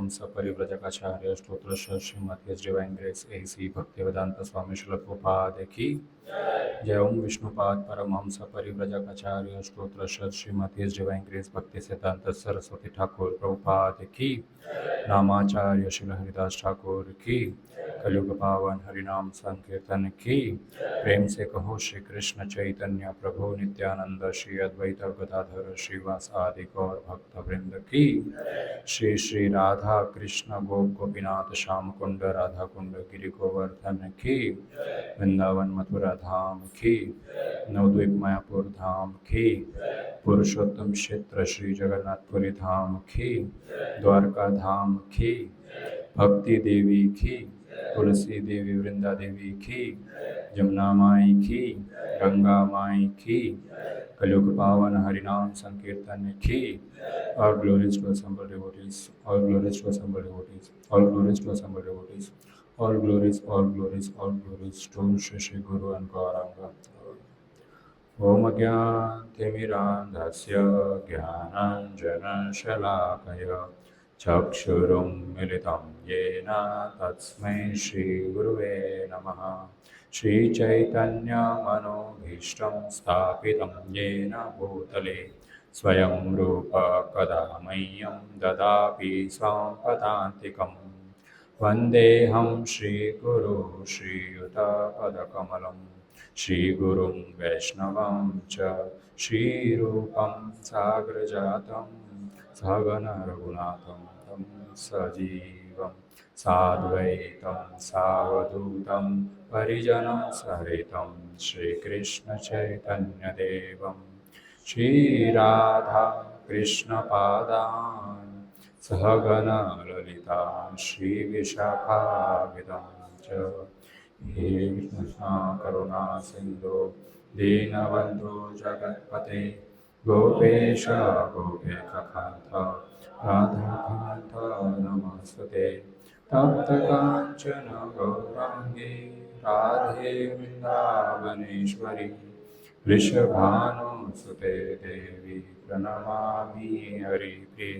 परमहंस परिव्रजकाचार्य स्तोत्र श्रीमती divine grace AC Bhaktivedanta Swami Srila Prabhupada की जय। ओम विष्णुपाद परमहंस परिव्रजकाचार्य स्तोत्र श्रीमती डिवाइन ग्रेस भक्ति सिद्धांत सरस्वती ठाकुर प्रभुपाद की नामाचार्य श्री हरिदास ठाकुर की कलयुग पावन हरिनाम संकीर्तन की प्रेम से कहो श्री कृष्ण चैतन्य प्रभु नित्यानंद श्री अद्वैत गदाधर श्रीवास आदि गौर भक्त वृंद की श्री श्री राधा कृष्ण गोप गोपीनाथ श्याम कुंड राधा कुंड गिरि गोवर्धन की वृंदावन मथुरा धाम की नवद्वीप मायापुर धाम की पुरुषोत्तम क्षेत्र श्री जगन्नाथपुरी धाम की द्वारका धाम की भक्ति देवी की तुलसी देवी वृंदा देवी की जमुना माई की गंगा माई की कलयुग पावन हरिनाम संकीर्तन की और glories to assembled devotees, all glories to assembled devotees, all glories to assembled devotees, all glories, all glories, all glories to Shri Guru and Gauranga. Om Gyanthimirandhasya Jnananjana-shalakaya Chakshurum militam yena tasmai Shri Guruve Namaha. Shri Chaitanya Manobhishtam Sthapitam yena bhutale Swayam Rupa Kadamayyam Dadapi Swampadantikam. Vandeham Shri Guru Shri Yuta Padakamalam Shri Gurum Vaishnavam Cha Shri Rupam Sagrajatam Sagana Raghunatham Tam Sajivam Sadvaitam Savadutam Parijanam Saritam Shri Krishna Chaitanya Devam Shri Radha Krishna Padan Sahagana Lalita Shri Vishakhavidam Cha हे कृष्ण करुणा सिंधु दीनबंधु जगत्पते गोपेश गोपेशकांत राधाकांत नमस्ते तप्त कांचन गौरांगी राधे वृंदावनेश्वरी वृषभानुसुते देवी प्रणमामि हरिप्रिये।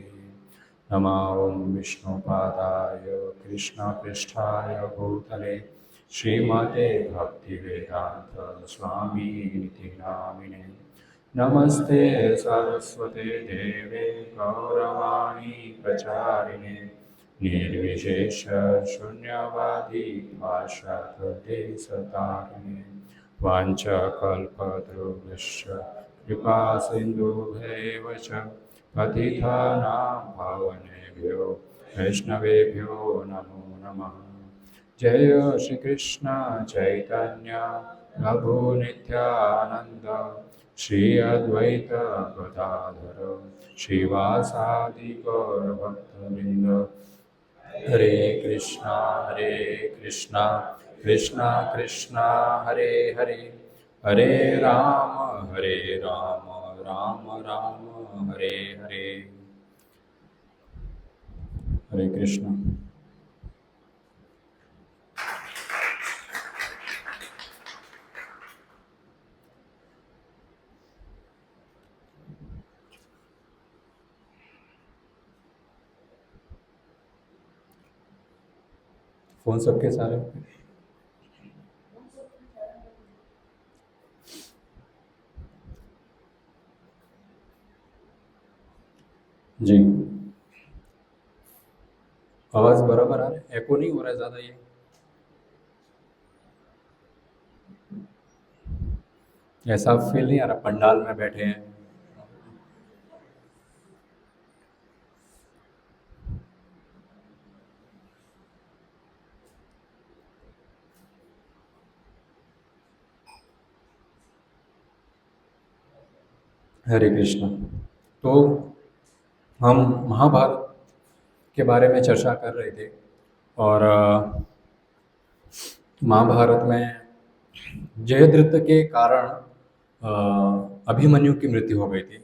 नमो ओं विष्णुपादाय कृष्णपृष्ठाय भूतले श्रीमते भक्तिवेदांत स्वामी निति नामिने नमस्ते सरस्वते देवे गौरवाणी प्रचारिणे निर्विशेष शून्यवादी भाषाकृते सतारिणे वाञ्छाकल्पतरुभ्यश्च कृपा सिन्धुभ्येव च पतितानां पावनेभ्यो वैष्णवेभ्यो नमो नमः। जय श्री कृष्ण चैतन्य प्रभु नित्यानंद श्री अद्वैत गदाधर श्रीवासादि गौर भक्तवृंद। हरे कृष्णा कृष्णा कृष्णा हरे हरे हरे राम राम राम हरे हरे। हरे कृष्ण। फोन सबके सारे जी आवाज बराबर आ रहा है, एको नहीं हो रहा है ज्यादा। ये ऐसा फील नहीं आ रहा पंडाल में बैठे हैं। हरे कृष्ण। तो हम महाभारत के बारे में चर्चा कर रहे थे और महाभारत में जयद्रथ के कारण अभिमन्यु की मृत्यु हो गई थी।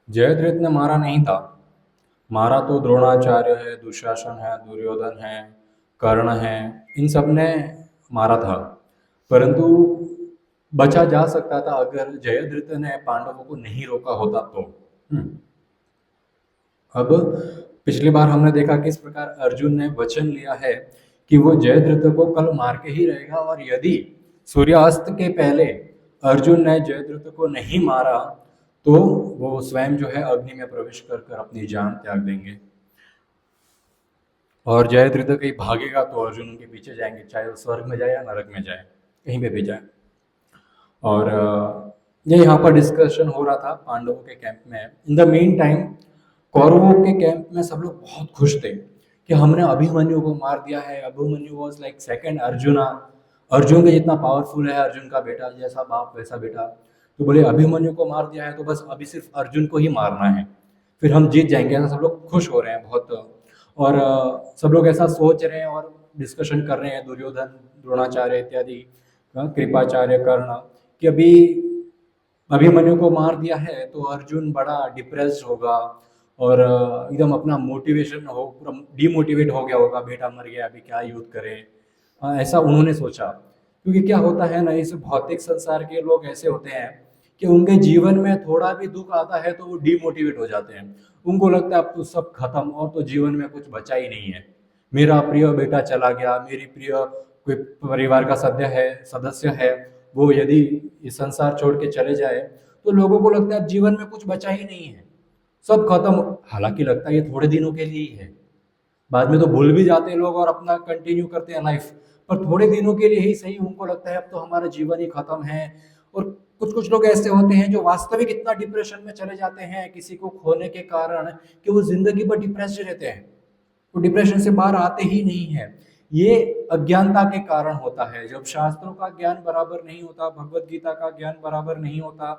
जयद्रथ ने मारा नहीं था, मारा तो द्रोणाचार्य है, दुशासन है, दुर्योधन है, कर्ण है, इन सब ने मारा था, परंतु बचा जा सकता था अगर जयद्रथ ने पांडवों को नहीं रोका होता तो। अब पिछली बार हमने देखा किस प्रकार अर्जुन ने वचन लिया है कि वो जयद्रथ को कल मार के ही रहेगा, और यदि सूर्यास्त के पहले अर्जुन ने जयद्रथ को नहीं मारा तो वो स्वयं जो है अग्नि में प्रवेश कर कर अपनी जान त्याग देंगे। और जयद्रथ कहीं भागेगा तो अर्जुन उनके पीछे जाएंगे, चाहे वो स्वर्ग में जाए या नरक में जाए, कहीं पे भी जाए। और ये यहाँ पर डिस्कशन हो रहा था पांडवों के कैंप में। इन द मेन टाइम कौरवों के कैंप में सब लोग बहुत खुश थे कि हमने अभिमन्यु को मार दिया है। Abhimanyu was like second arjuna, Arjun के जितना पावरफुल है, अर्जुन का बेटा जैसा बाप वैसा बेटा। तो बोले अभिमन्यु को मार दिया है तो बस अभी सिर्फ अर्जुन को ही मारना है, फिर हम जीत जाएंगे। ऐसा सब लोग खुश हो रहे हैं बहुत, और सब लोग ऐसा सोच रहे हैं और डिस्कशन कर रहे हैं, दुर्योधन, द्रोणाचार्य इत्यादि, कृपाचार्य, कर्ण, कि अभी अभिमन्यु को मार दिया है तो अर्जुन बड़ा डिप्रेस्ड होगा और एकदम अपना मोटिवेशन हो, डीमोटिवेट हो गया होगा, बेटा मर गया अभी क्या युद्ध करें। ऐसा उन्होंने सोचा। क्योंकि क्या होता है ना, इस भौतिक संसार के लोग ऐसे होते हैं कि उनके जीवन में थोड़ा भी दुख आता है तो वो डीमोटिवेट हो जाते हैं। उनको लगता है अब तो सब खत्म, और तो जीवन में कुछ बचा ही नहीं है। मेरा प्रिय बेटा चला गया, मेरी प्रिय कोई परिवार का सदस्य है, वो यदि इस संसार छोड़ के चले जाए तो लोगों को लगता है अब जीवन में कुछ बचा ही नहीं है, सब खत्म। हालांकि लगता है ये थोड़े दिनों के लिए ही है, बाद में तो भूल भी जाते हैं लोग और अपना कंटिन्यू करते हैं लाइफ, पर थोड़े दिनों के लिए ही सही उनको लगता है अब तो हमारा जीवन ही खत्म है। और कुछ कुछ लोग ऐसे होते हैं जो वास्तविक इतना डिप्रेशन में चले जाते हैं किसी को खोने के कारण कि वो जिंदगी भर डिप्रेस्ड रहते हैं, वो डिप्रेशन से बाहर आते ही नहीं है। ये अज्ञानता के कारण होता है। जब शास्त्रों का ज्ञान बराबर नहीं होता, भगवत गीता का ज्ञान बराबर नहीं होता,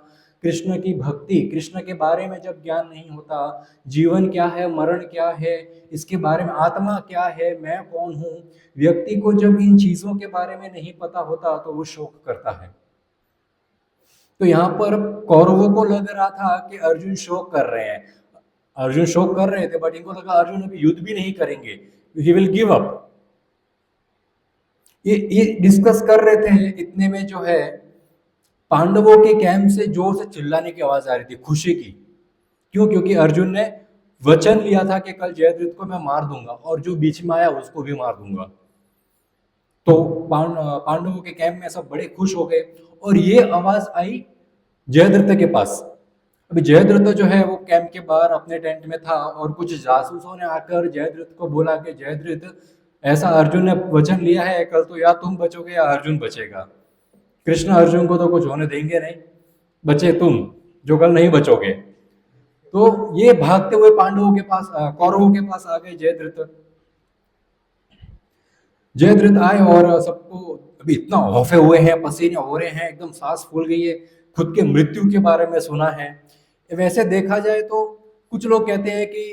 कृष्ण की भक्ति, कृष्ण के बारे में जब ज्ञान नहीं होता, जीवन क्या है, मरण क्या है, इसके बारे में, आत्मा क्या है, मैं कौन हूँ, व्यक्ति को जब इन चीजों के बारे में नहीं पता होता तो वो शोक करता है। तो यहाँ पर कौरवों को लग रहा था कि अर्जुन शोक कर रहे हैं, अर्जुन शोक कर रहे थे, बट इनको लगा अर्जुन अभी युद्ध भी नहीं करेंगे, ही विल गिव अप। ये डिस्कस कर रहे थे, इतने में जो है पांडवों के कैंप से जोर से चिल्लाने की आवाज आ रही थी, खुशी की। क्यों? क्योंकि अर्जुन ने वचन लिया था कि कल जयद्रथ को मैं मार दूंगा और जो बीच में आया उसको भी मार दूंगा। तो पांडवों के कैंप में सब बड़े खुश हो गए और ये आवाज आई जयद्रथ के पास। अभी जयद्रथ जो है वो कैंप के बाहर अपने टेंट में था और कुछ जासूसों ने आकर जयद्रथ को बोला कि जयद्रथ, ऐसा अर्जुन ने वचन लिया है, कल तो या तुम बचोगे या अर्जुन बचेगा। कृष्ण अर्जुन को तो कुछ होने देंगे नहीं, बचे तुम जो कल नहीं बचोगे। तो ये भागते हुए पांडवों के पास, कौरवों के पास आ गए जयद्रथ। जयद्रथ आए और सबको अभी इतना हौफे हुए हैं, पसीने हो रहे हैं, एकदम सांस फूल गई है, खुद के मृत्यु के बारे में सुना है। वैसे देखा जाए तो कुछ लोग कहते हैं कि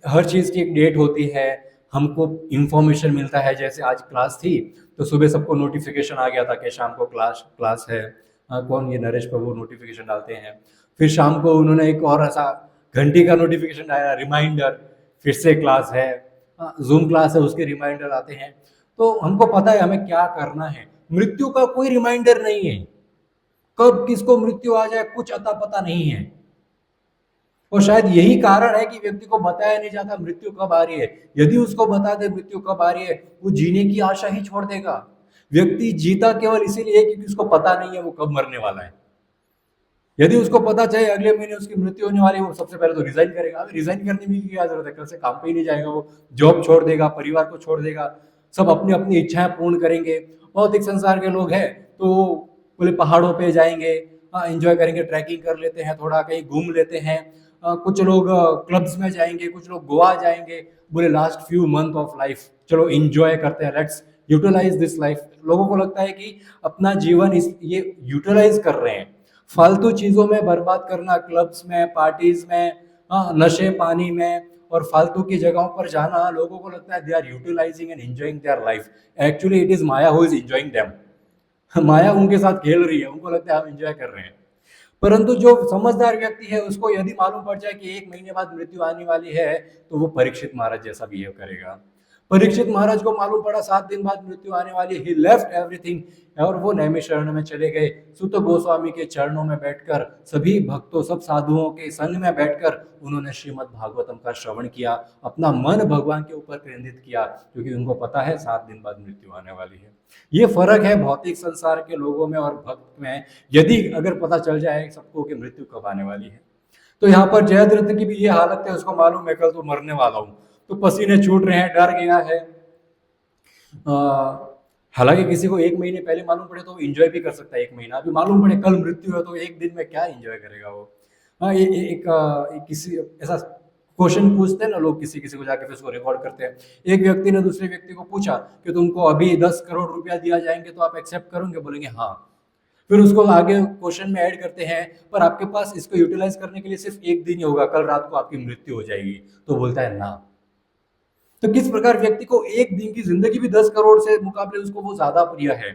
हर चीज की एक डेट होती है, हमको इंफॉर्मेशन मिलता है। जैसे आज क्लास थी तो सुबह सबको नोटिफिकेशन आ गया था कि शाम को क्लास है। कौन, ये नरेश प्रभु नोटिफिकेशन डालते हैं। फिर शाम को उन्होंने एक और ऐसा घंटी का नोटिफिकेशन आया, रिमाइंडर, फिर से क्लास है, जूम क्लास है, उसके रिमाइंडर आते हैं। तो हमको पता है हमें क्या करना है। मृत्यु का कोई रिमाइंडर नहीं है, कब किसको मृत्यु आ जाए कुछ अता पता नहीं है। और शायद यही कारण है कि व्यक्ति को बताया नहीं जाता मृत्यु कब आ रही है। यदि उसको बता दे मृत्यु कब आ रही है, वो जीने की आशा ही छोड़ देगा। व्यक्ति जीता केवल इसीलिए क्योंकि उसको पता नहीं है वो कब मरने वाला है। यदि उसको पता चले अगले महीने उसकी मृत्यु होने वाली है, वो सबसे पहले तो रिजाइन करेगा। रिजाइन करने में क्या जरूरत है, कल से काम पे ही नहीं जाएगा, वो जॉब छोड़ देगा, परिवार को छोड़ देगा, सब अपनी अपनी इच्छाएं पूर्ण करेंगे। भौतिक संसार के लोग हैं तो बोले पहाड़ों पे जाएंगे, एंजॉय करेंगे, ट्रैकिंग कर लेते हैं, थोड़ा कहीं घूम लेते हैं। कुछ लोग क्लब्स में जाएंगे, कुछ लोग गोवा जाएंगे, बोले last few month of life चलो एंजॉय करते हैं, लेट्स यूटिलाइज दिस लाइफ। लोगों को लगता है कि अपना जीवन ये यूटिलाइज कर रहे हैं। फालतू चीजों में बर्बाद करना, क्लब्स में, पार्टीज में, नशे पानी में और फालतू की जगहों पर जाना, लोगों को लगता है they are utilising and enjoying their life. Actually it is maya who is enjoying them. माया उनके साथ खेल रही है, उनको लगता है हम एंजॉय कर रहे हैं। परंतु जो समझदार व्यक्ति है उसको यदि मालूम पड़ जाए कि 1 महीने बाद मृत्यु आने वाली है तो वो परीक्षित महाराज जैसा बिहेव करेगा। परीक्षित महाराज को मालूम पड़ा 7 दिन बाद मृत्यु आने वाली, ही लेफ्ट एवरीथिंग और वो नैमिषारण्य में चले गए। सुत गोस्वामी के चरणों में बैठकर, सभी भक्तों सब साधुओं के संग में बैठकर उन्होंने श्रीमद् भागवतम का श्रवण किया, अपना मन भगवान के ऊपर केंद्रित किया, क्योंकि उनको पता है 7 दिन बाद मृत्यु आने वाली है। ये फर्क है भौतिक संसार के लोगों में और भक्त में, यदि अगर पता चल जाए सबको कि मृत्यु कब आने वाली है। तो यहाँ पर जयद्रथ की भी ये हालत है, उसको मालूम है कल तो मरने वाला हूँ, तो पसीने छूट रहे हैं, डर गया है। हालांकि किसी को 1 महीने पहले मालूम पड़े तो एंजॉय भी कर सकता है, 1 महीना अभी मालूम पड़े कल मृत्यु है तो 1 दिन में क्या एंजॉय करेगा वो। हाँ, एक किसी ऐसा क्वेश्चन पूछते हैं ना लोग, किसी किसी को जाके फिर उसको रिकॉर्ड करते हैं। एक व्यक्ति ने दूसरे व्यक्ति को पूछा कि तुमको अभी 10 करोड़ रुपया दिया जाएंगे तो आप एक्सेप्ट करोगे? बोलेंगे हाँ। फिर उसको आगे क्वेश्चन में ऐड करते हैं, पर आपके पास इसको यूटिलाइज करने के लिए सिर्फ 1 दिन ही होगा, कल रात को आपकी मृत्यु हो जाएगी। तो बोलता है ना। तो किस प्रकार व्यक्ति को 1 दिन की जिंदगी भी 10 करोड़ से मुकाबले उसको वो ज्यादा प्रिय है।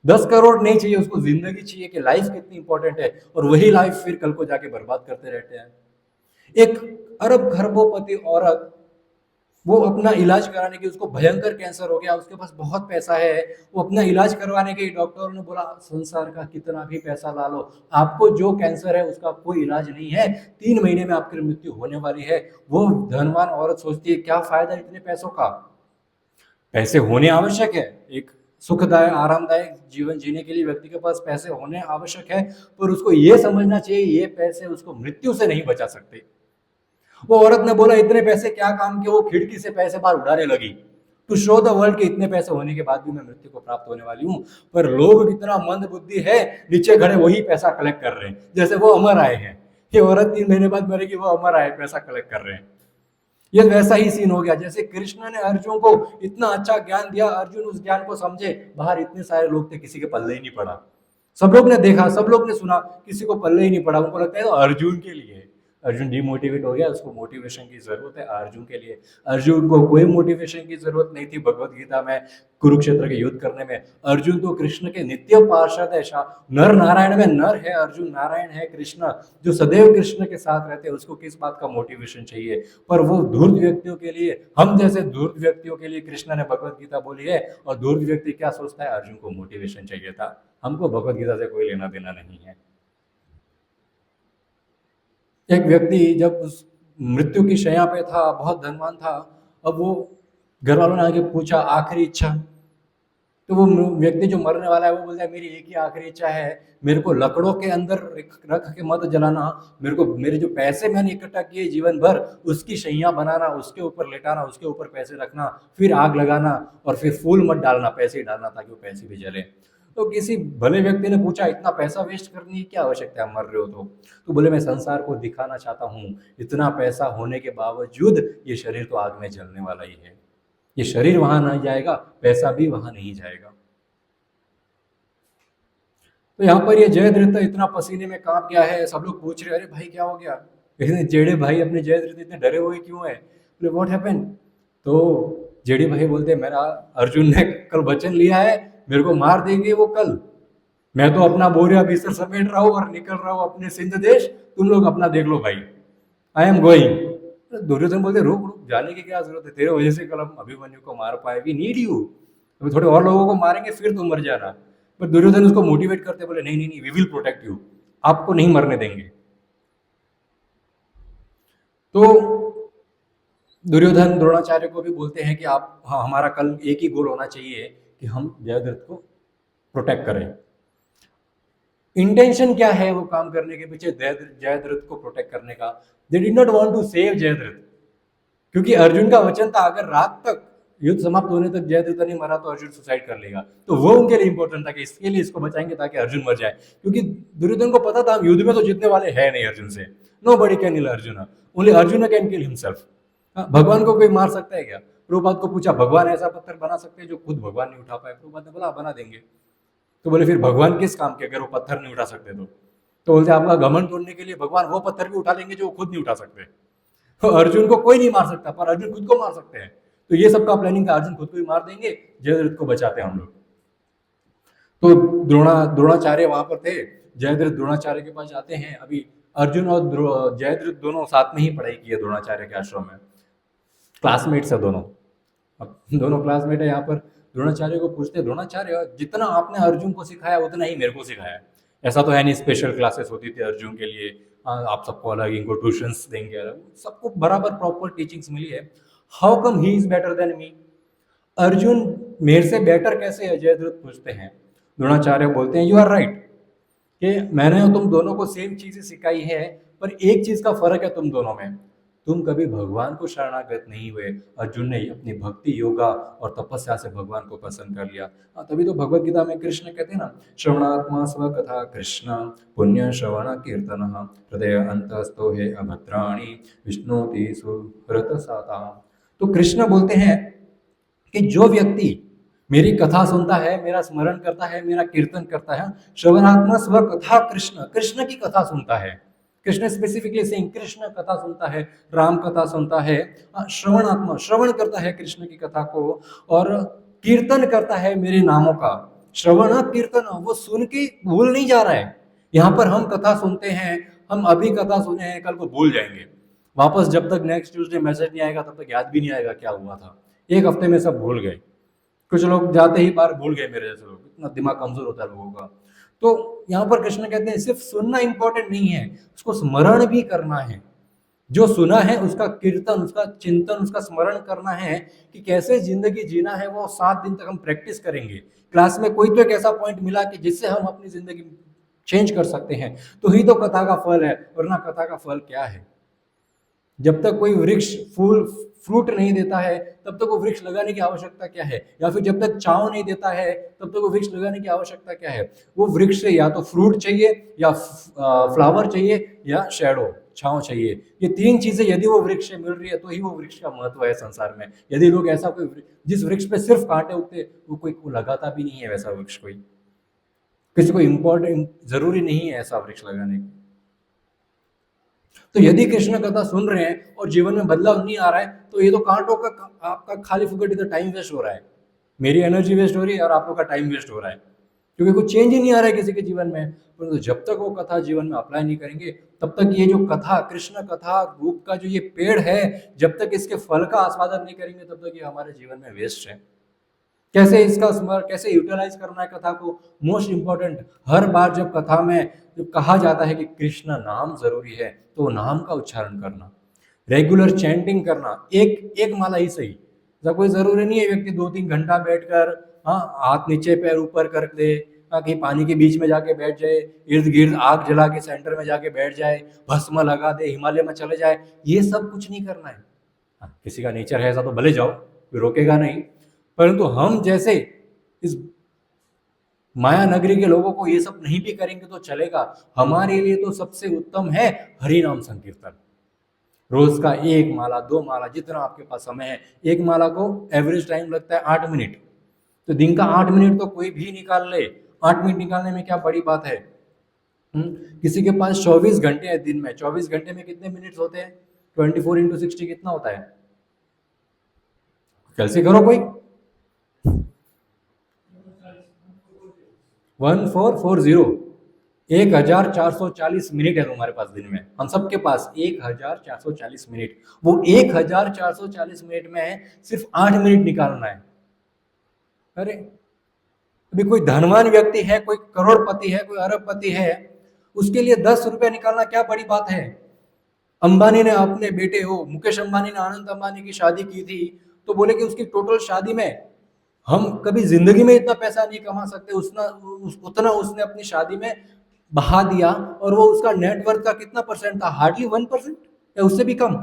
10 करोड़ नहीं चाहिए उसको, जिंदगी चाहिए कि लाइफ कितनी इंपॉर्टेंट है, और वही लाइफ फिर कल को जाके बर्बाद करते रहते हैं। एक अरब खरबोपति औरत, वो अपना इलाज कराने की, उसको भयंकर कैंसर हो गया, उसके पास बहुत पैसा है, वो अपना इलाज करवाने के, डॉक्टरों ने बोला संसार का कितना भी पैसा ला लो, आपको जो कैंसर है उसका कोई इलाज नहीं है, 3 महीने में आपकी मृत्यु होने वाली है। वो धनवान औरत सोचती है क्या फायदा इतने पैसों का, पैसे होने आवश्यक है, एक सुखदायक आरामदायक जीवन जीने के लिए व्यक्ति के पास पैसे होने आवश्यक है, पर उसको ये समझना चाहिए ये पैसे उसको मृत्यु से नहीं बचा सकते। वो औरत ने बोला इतने पैसे क्या काम के, वो खिड़की से पैसे बाहर उड़ाने लगी, टू शो द वर्ल्ड के इतने पैसे होने के बाद भी मैं मृत्यु को प्राप्त होने वाली हूँ। पर लोग कितना मंद बुद्धि है, नीचे खड़े वही पैसा कलेक्ट कर रहे हैं, जैसे वो अमर आए हैं। ये औरत 3 महीने बाद मरेगी, वो अमर आए पैसा कलेक्ट कर रहे हैं। ये वैसा ही सीन हो गया जैसे कृष्ण ने अर्जुन को इतना अच्छा ज्ञान दिया, अर्जुन उस ज्ञान को समझे, बाहर इतने सारे लोग थे, किसी के पल्ले ही नहीं पड़ा। सब लोग ने देखा, सब लोग ने सुना, किसी को पल्ले ही नहीं पड़ा। उनको लगता है तो अर्जुन के लिए, अर्जुन डिमोटिवेट हो गया, उसको मोटिवेशन की जरूरत है अर्जुन के लिए। अर्जुन को कोई मोटिवेशन की जरूरत नहीं थी भगवत गीता में कुरुक्षेत्र के युद्ध करने में। अर्जुन तो कृष्ण के नित्य पार्षद है, नर नारायण में नर है अर्जुन, नारायण है कृष्ण, जो सदैव कृष्ण के साथ रहते हैं, उसको किस बात का मोटिवेशन चाहिए। पर वो धूर्त व्यक्तियों के लिए, हम जैसे धूर्त व्यक्तियों के लिए कृष्ण ने भगवत गीता बोली है, और धूर्त व्यक्ति क्या सोचता है, अर्जुन को मोटिवेशन चाहिए था। हमको भगवत गीता से कोई लेना देना नहीं है। एक व्यक्ति जब उस मृत्यु की शैया पे था, बहुत धनवान था, अब वो घर वालों ने आके पूछा आखिरी इच्छा, तो वो व्यक्ति जो मरने वाला है वो बोलता है मेरी एक ही आखिरी इच्छा है, मेरे को लकड़ों के अंदर रख के मत जलाना, मेरे को मेरे जो पैसे मैंने इकट्ठा किए जीवन भर उसकी शैया बनाना, उसके ऊपर लेटाना, उसके ऊपर पैसे रखना, फिर आग लगाना, और फिर फूल मत डालना, पैसे ही डालना ताकि वो पैसे भी जले। तो किसी भले व्यक्ति ने पूछा इतना पैसा वेस्ट करने की क्या आवश्यकता है, मर रहे हो तो बोले मैं संसार को दिखाना चाहता हूँ, इतना पैसा होने के बावजूद ये शरीर तो आग में जलने वाला ही है, ये शरीर वहां नहीं जाएगा, पैसा भी वहां नहीं जाएगा। तो यहाँ पर ये जयद्रथ इतना पसीने में कांप गया है, सब लोग पूछ रहे अरे भाई क्या हो गया, इतने जेड़े भाई अपने जयद्रथ इतने डरे हुए क्यों है, बोले व्हाट हैपेंड। तो जेडी भाई बोलते मेरा अर्जुन ने कल वचन लिया है, मेरे को मार देंगे वो कल, मैं तो अपना बोरिया बिस्तर समेट रहा हूँ और निकल रहा हूँ अपने सिंध देश, तुम लोग अपना देख लो भाई, आई एम गोइंग। दुर्योधन बोलते रुक रुक, जाने की क्या जरूरत है, तेरे वजह से कल हम अभिमन्यु को मार पाए, वी नीड यू, अभी थोड़े और लोगों को मारेंगे फिर तुम मर जाना। पर दुर्योधन उसको मोटिवेट करते, बोले नहीं नहीं नहीं, वी विल प्रोटेक्ट यू, आपको नहीं मरने देंगे। तो दुर्योधन द्रोणाचार्य को भी बोलते हैं कि आप, हाँ हमारा कल एक ही गोल होना चाहिए कि हम जयद्रथ को प्रोटेक्ट करें। इंटेंशन क्या है वो काम करने के पीछे, जयद्रथ को प्रोटेक्ट करने का। They did not want to save Jayadratha, क्योंकि अर्जुन का वचन था अगर रात तक युद्ध समाप्त होने तक जयद्रथ नहीं मरा तो अर्जुन सुसाइड कर लेगा, तो वो उनके लिए इंपॉर्टेंट था कि इसके लिए इसको बचाएंगे ताकि अर्जुन मर जाए। क्योंकि दुर्योधन को पता था हम युद्ध में तो जीतने वाले हैं नहीं अर्जुन से, nobody can kill Arjun, only Arjun can kill himself. भगवान को कोई मार सकता है क्या? प्रभुपाद को पूछा भगवान ऐसा पत्थर बना सकते हैं जो खुद भगवान नहीं उठा पाए? प्रभुपाद ने बोला बना देंगे। तो बोले फिर भगवान किस काम के अगर वो पत्थर नहीं उठा सकते तो बोलते आपका घमंड तोड़ने के लिए भगवान वो पत्थर भी उठा लेंगे जो वो खुद नहीं उठा सकते। तो अर्जुन को कोई नहीं मार सकता, पर अर्जुन खुद को मार सकते हैं। तो ये सबका प्लानिंग था, अर्जुन खुद को भी मार देंगे, जयद्रथ को बचाते हम लोग। तो द्रोणाचार्य वहां पर थे, जयद्रथ द्रोणाचार्य के पास जाते हैं। अभी अर्जुन और जयद्रथ दोनों साथ में ही पढ़ाई की है द्रोणाचार्य के आश्रम में, क्लासमेट्स है दोनों। अब दोनों क्लासमेट है यहाँ पर, द्रोणाचार्य को पूछते द्रोणाचार्य जितना आपने अर्जुन को सिखाया उतना ही मेरे को सिखाया है। ऐसा तो है नहीं स्पेशल क्लासेस होती थी अर्जुन के लिए, आप सबको अलग इनको ट्यूशंस देंगे अलग, सबको बराबर प्रॉपर टीचिंग्स मिली है। How come he is better than me? Arjun मेरे से बेटर कैसे है, जयद्रथ पूछते हैं। द्रोणाचार्य बोलते हैं यू आर राइट, कि मैंने तुम दोनों को सेम चीजें सिखाई है, पर एक चीज का फर्क है तुम दोनों में, तुम कभी भगवान को शरणागत नहीं हुए। अर्जुन ने अपनी भक्ति योगा और तपस्या से भगवान को पसंद कर लिया। तभी तो भगवत गीता में कृष्ण कहते हैं ना, श्रवणात्मा स्व कथा कृष्ण पुण्य श्रवण कीर्तन हृदय अंतस्तो हे अभद्राणी विष्णुति सुहृत साता। तो कृष्ण बोलते हैं कि जो व्यक्ति मेरी कथा सुनता है, मेरा स्मरण करता है, मेरा कीर्तन करता है, श्रवणात्मा स्व कथा कृष्ण, कृष्ण की कथा सुनता है, कृष्ण स्पेसिफिकली सेइंग कृष्ण कथा सुनता है, राम कथा सुनता है, श्रवणात्मा श्रवण करता है कृष्ण की कथा को, और कीर्तन करता है मेरे नामों का। श्रवण कीर्तन, वो सुन के भूल नहीं जा रहा है। यहाँ पर हम कथा सुनते हैं, हम अभी कथा सुने हैं, कल को भूल जाएंगे वापस, जब तक नेक्स्ट ट्यूसडे मैसेज नहीं आएगा तब तक याद भी नहीं आएगा क्या हुआ था। एक हफ्ते में सब भूल गए, कुछ लोग जाते ही बार भूल गए, मेरे जैसे लोग, इतना दिमाग कमजोर होता है लोगों का। तो यहाँ पर कृष्ण कहते हैं सिर्फ सुनना इंपॉर्टेंट नहीं है, उसको स्मरण भी करना है। जो सुना है उसका कीर्तन, उसका चिंतन, उसका स्मरण करना है कि कैसे जिंदगी जीना है, वो 7 दिन तक हम प्रैक्टिस करेंगे। क्लास में कोई तो एक ऐसा पॉइंट मिला कि जिससे हम अपनी जिंदगी चेंज कर सकते हैं, तो ही तो कथा का फल है, वरना कथा का फल क्या है? जब तक कोई वृक्ष फूल फ्रूट नहीं देता है तब तक वो वृक्ष लगाने की आवश्यकता क्या है, या फिर जब तक छांव नहीं देता है तब तक वो वृक्ष लगाने की आवश्यकता क्या है? वो वृक्ष से या तो फ्रूट चाहिए, या फ्लावर चाहिए, या शेडो छांव चाहिए। ये 3 चीजें यदि वो वृक्ष से मिल रही है तो ही वो वृक्ष का महत्व है संसार में। यदि लोग ऐसा कोई जिस वृक्ष पे सिर्फ कांटे उगते, वो कोई को लगाता भी नहीं है वैसा वृक्ष, कोई किसी को इम्पोर्टेंट जरूरी नहीं है ऐसा वृक्ष लगाने की। तो यदि कृष्ण कथा सुन रहे हैं और जीवन में बदलाव नहीं आ रहा है, तो ये तो कांटों का आपका खाली फुकट इधर टाइम वेस्ट हो रहा है, मेरी एनर्जी वेस्ट हो रही है और आप लोग का टाइम वेस्ट हो रहा है, क्योंकि कुछ चेंज ही नहीं आ रहा है किसी के जीवन में। परंतु जब तक वो कथा जीवन में अप्लाई नहीं करेंगे, तब तक ये जो कथा, कृष्ण कथा रूप का जो ये पेड़ है, जब तक इसके फल का आस्वादन नहीं करेंगे तब तक ये हमारे जीवन में वेस्ट है। कैसे इसका स्मरण, कैसे यूटिलाइज करना है कथा को, मोस्ट इंपॉर्टेंट। हर बार जब कथा में जब कहा जाता है कि कृष्ण नाम जरूरी है, तो नाम का उच्चारण करना, रेगुलर चैंटिंग करना, एक माला ही सही। जब कोई जरूरी नहीं है व्यक्ति 2-3 घंटा बैठकर, हाँ, हाथ नीचे पैर ऊपर कर दे, कहीं पानी के बीच में जाके बैठ जाए, इर्द गिर्द आग जला के सेंटर में जाके बैठ जाए, भस्म लगा दे, हिमालय में चले जाए, ये सब कुछ नहीं करना है। हाँ, किसी का नेचर है ऐसा तो भले जाओ, कोई रोकेगा नहीं, परंतु हम जैसे इस माया नगरी के लोगों को ये सब नहीं भी करेंगे तो चलेगा। हमारे लिए तो सबसे उत्तम है हरि नाम संकीर्तन। रोज का 1 माला 2 माला, जितना आपके पास समय है। 1 माला को एवरेज टाइम लगता है 8 मिनट, तो दिन का 8 मिनट तो कोई भी निकाल ले। 8 मिनट निकालने में क्या बड़ी बात है? किसी के पास 24 घंटे है दिन में, 24 घंटे में कितने मिनट्स होते हैं? 24 इंटू 60 कितना होता है? कैसे करो कोई? 1440, 1440 मिनट है तुम्हारे पास दिन में, हम सबके पास 1440 मिनट। वो 1440 मिनट में सिर्फ 8 मिनट निकालना है। अरे अभी कोई धनवान व्यक्ति है, कोई करोड़पति है, कोई अरबपति है, उसके लिए 10 रुपए निकालना क्या बड़ी बात है? अंबानी ने अपने बेटे हो मुकेश अंबानी ने अनंत अंबानी की शादी की थी, तो बोले कि उसकी टोटल शादी में हम कभी जिंदगी में इतना पैसा नहीं कमा सकते, उतना उसने अपनी शादी में बहा दिया। और वो उसका नेटवर्थ का कितना परसेंट था? हार्डली 1% या उससे भी कम,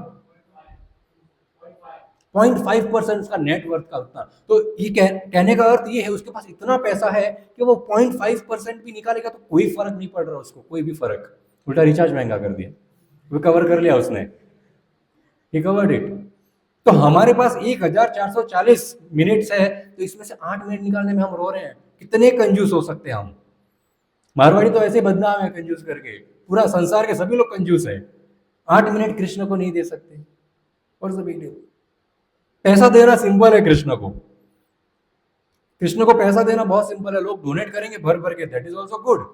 0.5% उसका नेटवर्थ का उतना। तो ये कहने का अर्थ ये है उसके पास इतना पैसा है कि वो 0.5% भी निकालेगा तो कोई फर्क नहीं पड़ रहा उसको, कोई भी फर्क। उल्टा रिचार्ज महंगा कर दिया, वो कवर कर लिया उसने, ही कवर्ड इट। तो हमारे पास 1440 मिनट्स है, तो इसमें से 8 मिनट निकालने में हम रो रहे हैं। कितने कंजूस हो सकते हैं हम? मारवाड़ी तो ऐसे बदनाम है कंजूस करके, पूरा संसार के सभी लोग कंजूस है। 8 मिनट कृष्ण को नहीं दे सकते, और सभी पैसा देना सिंपल है कृष्ण को, कृष्ण को पैसा देना बहुत सिंपल है, लोग डोनेट करेंगे भर भर के, that is also good,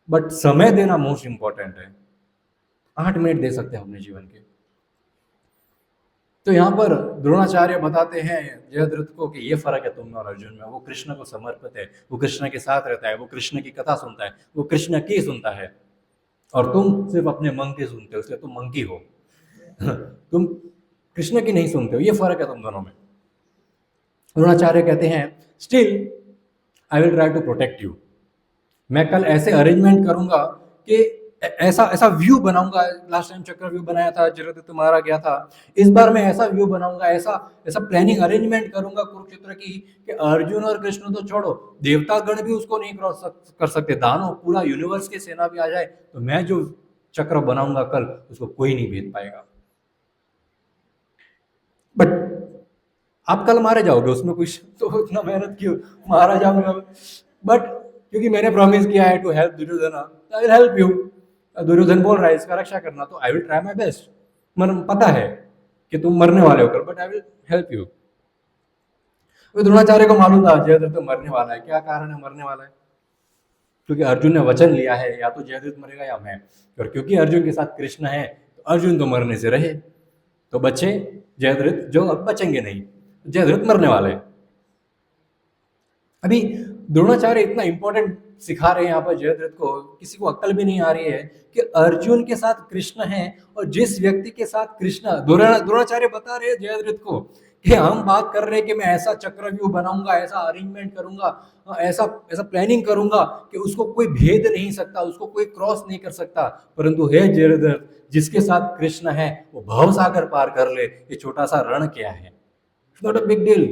but समय देना मोस्ट इंपॉर्टेंट है। 8 मिनट दे सकते हैं अपने जीवन के। तो यहाँ पर द्रोणाचार्य बताते हैं जयद्रथ को कि ये फर्क है तुम में और अर्जुन में। वो कृष्ण को समर्पित है, वो कृष्ण के साथ रहता है, वो कृष्ण की कथा सुनता है, वो कृष्ण की सुनता है, और तुम सिर्फ अपने मन की सुनते हो, इसलिए तुम मंकी हो। तुम कृष्ण की नहीं सुनते हो, ये फर्क है तुम दोनों में। द्रोणाचार्य कहते हैं still I will try to protect you. मैं कल ऐसे अरेंजमेंट करूंगा कि ऐसा ऐसा व्यू बनाऊंगा। लास्ट टाइम चक्र व्यू बनाया था, जयद्रथ मारा गया था, इस बार मैं ऐसा व्यू बनाऊंगा, ऐसा ऐसा प्लानिंग अरेंजमेंट करूंगा कुरुक्षेत्र की कि अर्जुन और कृष्ण तो छोड़ो, देवतागण भी उसको नहीं क्रॉस कर सकते, दानव पूरा यूनिवर्स की सेना भी आ जाए तो मैं जो चक्र बनाऊंगा कल उसको कोई नहीं भेद पाएगा। बट आप कल मारे जाओगे, उसमें कुछ तो इतना मेहनत क्यों, मारा जाऊंगा बट क्योंकि मैंने प्रॉमिस किया है to help Duryodhan, I will help you. Duryodhan बोल रहा है इसका रक्षा करना, तो I will try my best. मन पता है कि तुम मरने वाले हो कल, but I will help you. Dronacharya को मालूम था जयद्रथ तो मरने वाला है। क्या कारण है मरने वाला है? क्योंकि अर्जुन ने वचन लिया है या तो जयद्रथ मरेगा या मैं, और क्योंकि अर्जुन के साथ कृष्ण है तो अर्जुन तो मरने से रहे, तो बच्चे जयद्रथ जो अब बचेंगे नहीं, जयद्रथ मरने वाले। अभी द्रोणाचार्य इतना इंपॉर्टेंट सिखा रहे हैं यहाँ पर जयद्रथ को, किसी को अक्ल भी नहीं आ रही है कि अर्जुन के साथ कृष्ण है, और जिस व्यक्ति के साथ कृष्ण, द्रोणाचार्य बता रहे हैं जयद्रथ को कि हम बात कर रहे हैं कि मैं ऐसा चक्रव्यूह बनाऊंगा, ऐसा अरेंजमेंट करूंगा, ऐसा ऐसा प्लानिंग करूंगा कि उसको कोई भेद नहीं सकता, उसको कोई क्रॉस नहीं कर सकता, परंतु हे जयद्रथ जिसके साथ कृष्ण है वो भव सागर पार कर ले, ये छोटा सा रण क्या है, it's not a big deal,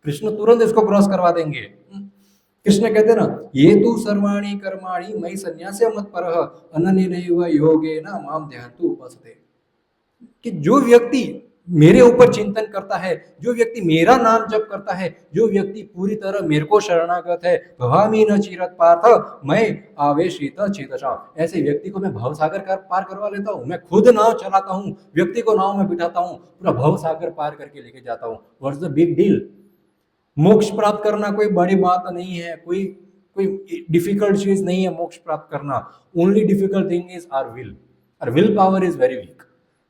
Krishna तुरंत इसको क्रॉस करवा देंगे। कृष्ण कहते ना ये तू सर्वाणी कर्माणि मयि संन्यास्य मत्परः अनन्येनैव योगेन माम ध्यायन्तु उपासते, कि जो व्यक्ति मेरे ऊपर चिंतन करता है, जो व्यक्ति मेरा नाम जप करता है, जो व्यक्ति पूरी तरह मेरे को शरणागत है, भवामी न चिरत पार्थ मैं आवेशित चेतसा, ऐसे व्यक्ति को मैं भवसागर पार करवा लेता हूँ। मैं खुद नाव चलाता हूँ, व्यक्ति को नाव में बिठाता हूँ, पूरा भवसागर पार करके लेके जाता हूँ। What's the big deal? मोक्ष प्राप्त करना कोई बड़ी बात नहीं है, कोई कोई डिफिकल्ट चीज नहीं है मोक्ष प्राप्त करना। Only difficult thing is our will, और will power is very weak.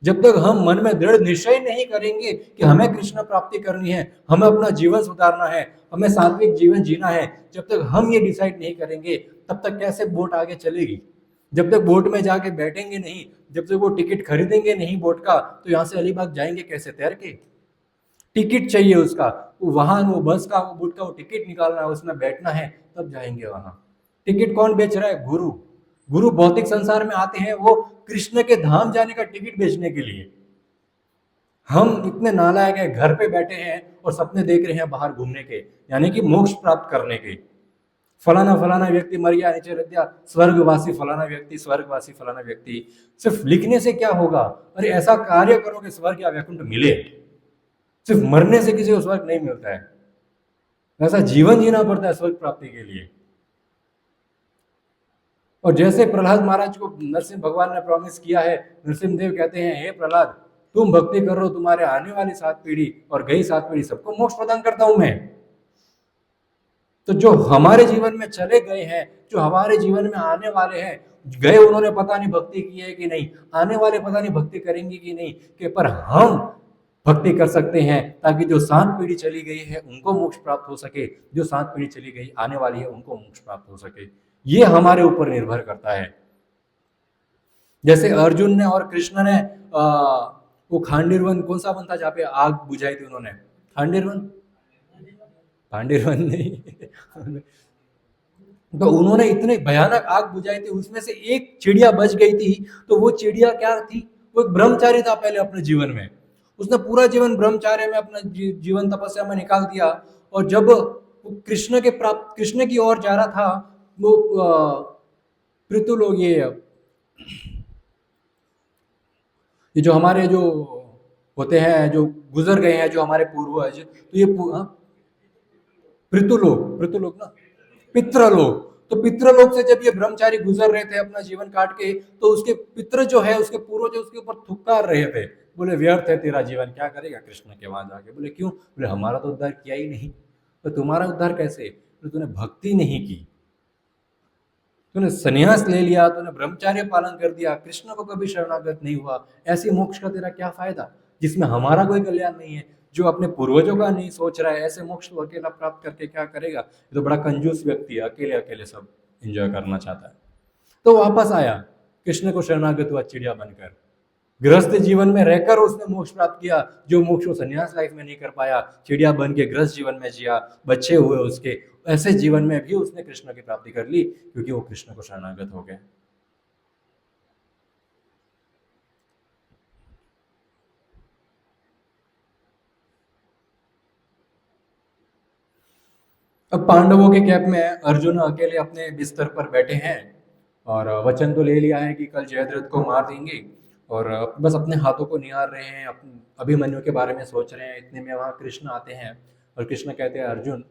जब तक हम मन में दृढ़ निश्चय नहीं करेंगे कि हमें कृष्ण प्राप्ति करनी है, हमें अपना जीवन सुधारना है, हमें सात्विक जीवन जीना है, जब तक हम ये डिसाइड नहीं करेंगे तब तक कैसे बोट आगे चलेगी? जब तक बोट में जाके बैठेंगे नहीं, जब तक वो टिकट खरीदेंगे नहीं बोट का, तो यहाँ से अलीबाग जाएंगे कैसे तैर के? टिकट चाहिए उसका, वो वाहन, वो बस का, वो बोट का, वो टिकट निकालना है, उसमें बैठना है, तब जाएंगे वहां। टिकट कौन बेच रहा है? गुरु। गुरु भौतिक संसार में आते हैं वो कृष्ण के धाम जाने का टिकट बेचने के लिए। हम इतने नालायक हैं, घर पे बैठे हैं और सपने देख रहे हैं बाहर घूमने के, यानी कि मोक्ष प्राप्त करने के। फलाना फलाना व्यक्ति मर गया, नीचे रख दिया स्वर्गवासी फलाना व्यक्ति, स्वर्गवासी फलाना व्यक्ति। सिर्फ लिखने से क्या होगा? अरे ऐसा कार्य करो कि स्वर्ग या वैकुंठ मिले। सिर्फ मरने से किसी को स्वर्ग नहीं मिलता है, ऐसा जीवन जीना पड़ता है स्वर्ग प्राप्ति के लिए। और जैसे प्रहलाद महाराज को नरसिंह भगवान ने प्रॉमिस किया है, नरसिंह देव कहते हैं हे प्रहलाद तुम भक्ति करो, तुम्हारे आने वाली 7 पीढ़ी और गई 7 पीढ़ी सबको मोक्ष प्रदान करता हूं मैं। तो जो हमारे जीवन में चले गए हैं, जो हमारे जीवन में आने वाले हैं, गए उन्होंने पता नहीं भक्ति की है कि नहीं, आने वाले पता नहीं भक्ति करेंगे कि नहीं, कि पर हम भक्ति कर सकते हैं ताकि जो 7 पीढ़ी चली गई है उनको मोक्ष प्राप्त हो सके, जो 7 पीढ़ी चली गई आने वाली है उनको मोक्ष प्राप्त हो सके। ये हमारे ऊपर निर्भर करता है। जैसे अर्जुन ने और कृष्ण ने वो खांडीर वन, कौन सा वन था जहाँ पे आग बुझाई थी उन्होंने? खांडीर वन, पांडीर वन नहीं। तो उन्होंने इतने भयानक आग बुझाई थी, उसमें से एक चिड़िया बच गई थी। तो वो चिड़िया क्या थी? वो एक ब्रह्मचारी था पहले अपने जीवन में, उसने पूरा जीवन ब्रह्मचार्य में अपना जीवन तपस्या में निकाल दिया। और जब वो कृष्ण की ओर जा रहा था, वो पृथु लोग, ये जो हमारे जो होते हैं, जो गुजर गए हैं, जो हमारे पूर्वज, तो ये पृथुलोक ना, पितृलोक। तो पितृलोक से जब ये ब्रह्मचारी गुजर रहे थे अपना जीवन काट के, तो उसके पितृ जो है, उसके पूर्वज उसके ऊपर थुक्कार रहे थे, बोले व्यर्थ है तेरा जीवन, क्या करेगा कृष्ण के वहां जाके? बोले क्यों? बोले हमारा तो उद्धार किया ही नहीं। तो तुम्हारा उद्धार कैसे? तो तूने भक्ति नहीं की, तूने संन्यास ले लिया, तूने ब्रह्मचार्य पालन कर दिया, कृष्ण को कभी शरणागत नहीं हुआ, ऐसी मोक्ष का तेरा क्या फायदा? जिसमें हमारा कोई कल्याण नहीं है, जो अपने पूर्वजों का नहीं सोच रहा है, ऐसे मोक्ष को अकेला प्राप्त करके क्या करेगा? ये तो बड़ा कंजूस व्यक्ति है, अकेले अकेले सब एंजॉय करना चाहता है। तो वापस आया, कृष्ण को शरणागत हुआ चिड़िया बनकर। गृहस्थ जीवन में रहकर उसने मोक्ष प्राप्त किया, जो मोक्ष वो संन्यास लाइफ में नहीं कर पाया, चिड़िया बन के गृहस्थ जीवन में जिया, बच्चे हुए उसके, ऐसे जीवन में भी उसने कृष्ण की प्राप्ति कर ली, क्योंकि वो कृष्ण को शरणागत हो गए। अब पांडवों के कैंप में अर्जुन अकेले अपने बिस्तर पर बैठे हैं, और वचन तो ले लिया है कि कल जयद्रथ को मार देंगे, और बस अपने हाथों को निहार रहे हैं, अभिमन्यु के बारे में सोच रहे हैं। इतने में वहां कृष्ण आते हैं, और कृष्ण कहते हैं, अर्जुन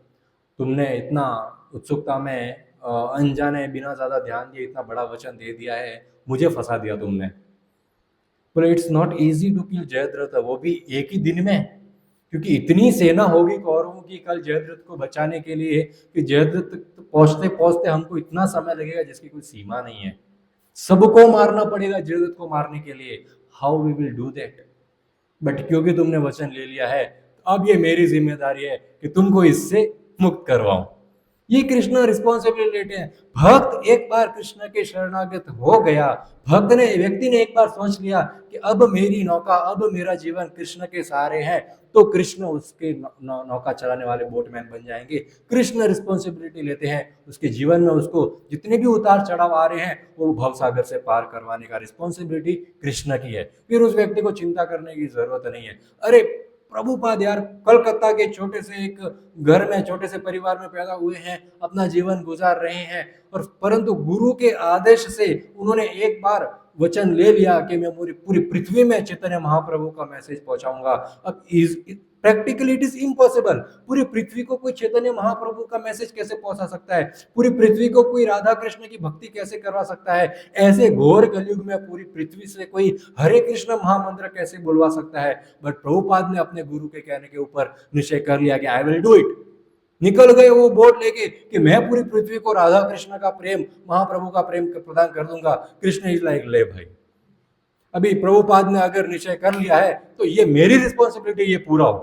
तुमने इतना उत्सुकता में अनजाने बिना ज्यादा ध्यान दिए इतना बड़ा वचन दे दिया है, मुझे फंसा दिया तुमने। बोले it's not easy to kill Jayadratha, वो भी एक ही दिन में, क्योंकि इतनी सेना होगी कौरवों की कल जयद्रथ को बचाने के लिए कि जयद्रथ तक पहुंचते पहुंचते हमको इतना समय लगेगा जिसकी कोई सीमा नहीं है। सबको मारना पड़ेगा जयद्रथ को मारने के लिए। How we will do that? But क्योंकि तुमने वचन ले लिया है, अब ये मेरी जिम्मेदारी है कि तुमको इससे मुक्त करवाऊं। ये कृष्ण रिस्पॉन्सिबिलिटी लेते हैं। भक्त एक बार कृष्ण के शरणागत हो गया, भक्त ने, व्यक्ति ने एक बार सोच लिया कि अब मेरी नौका, अब मेरा जीवन कृष्ण के सहारे है, तो कृष्ण उसके नौका चलाने वाले बोटमैन बन जाएंगे। कृष्ण रिस्पॉन्सिबिलिटी लेते हैं उसके जीवन में, उसको जितने भी उतार चढ़ाव आ रहे हैं वो भवसागर से पार करवाने का रिस्पॉन्सिबिलिटी कृष्ण की है। फिर उस व्यक्ति को चिंता करने की जरूरत नहीं है। अरे प्रभुपाद यार, कलकत्ता के छोटे से एक घर में, छोटे से परिवार में पैदा हुए हैं, अपना जीवन गुजार रहे हैं, और परंतु गुरु के आदेश से उन्होंने एक बार वचन ले लिया कि मैं पूरी पृथ्वी में चैतन्य महाप्रभु का मैसेज पहुंचाऊंगा। अब प्रैक्टिकली इट इज इम्पॉसिबल। पूरी पृथ्वी को कोई चैतन्य महाप्रभु का मैसेज कैसे पहुंचा सकता है? पूरी पृथ्वी को कोई राधा कृष्ण की भक्ति कैसे करवा सकता है? ऐसे घोर कलयुग में पूरी पृथ्वी से कोई हरे कृष्ण महामंत्र कैसे बुलवा सकता है? बट प्रभुपाद ने अपने गुरु के कहने के ऊपर निश्चय कर लिया कि आई विल डू इट। निकल गए वो बोर्ड लेके कि मैं पूरी पृथ्वी को राधा कृष्ण का प्रेम, महाप्रभु का प्रेम प्रदान कर दूंगा। कृष्ण इज लाइक, ले भाई, अभी प्रभुपाद ने अगर निश्चय कर लिया है तो ये मेरी रिस्पॉन्सिबिलिटी, ये पूरा हो,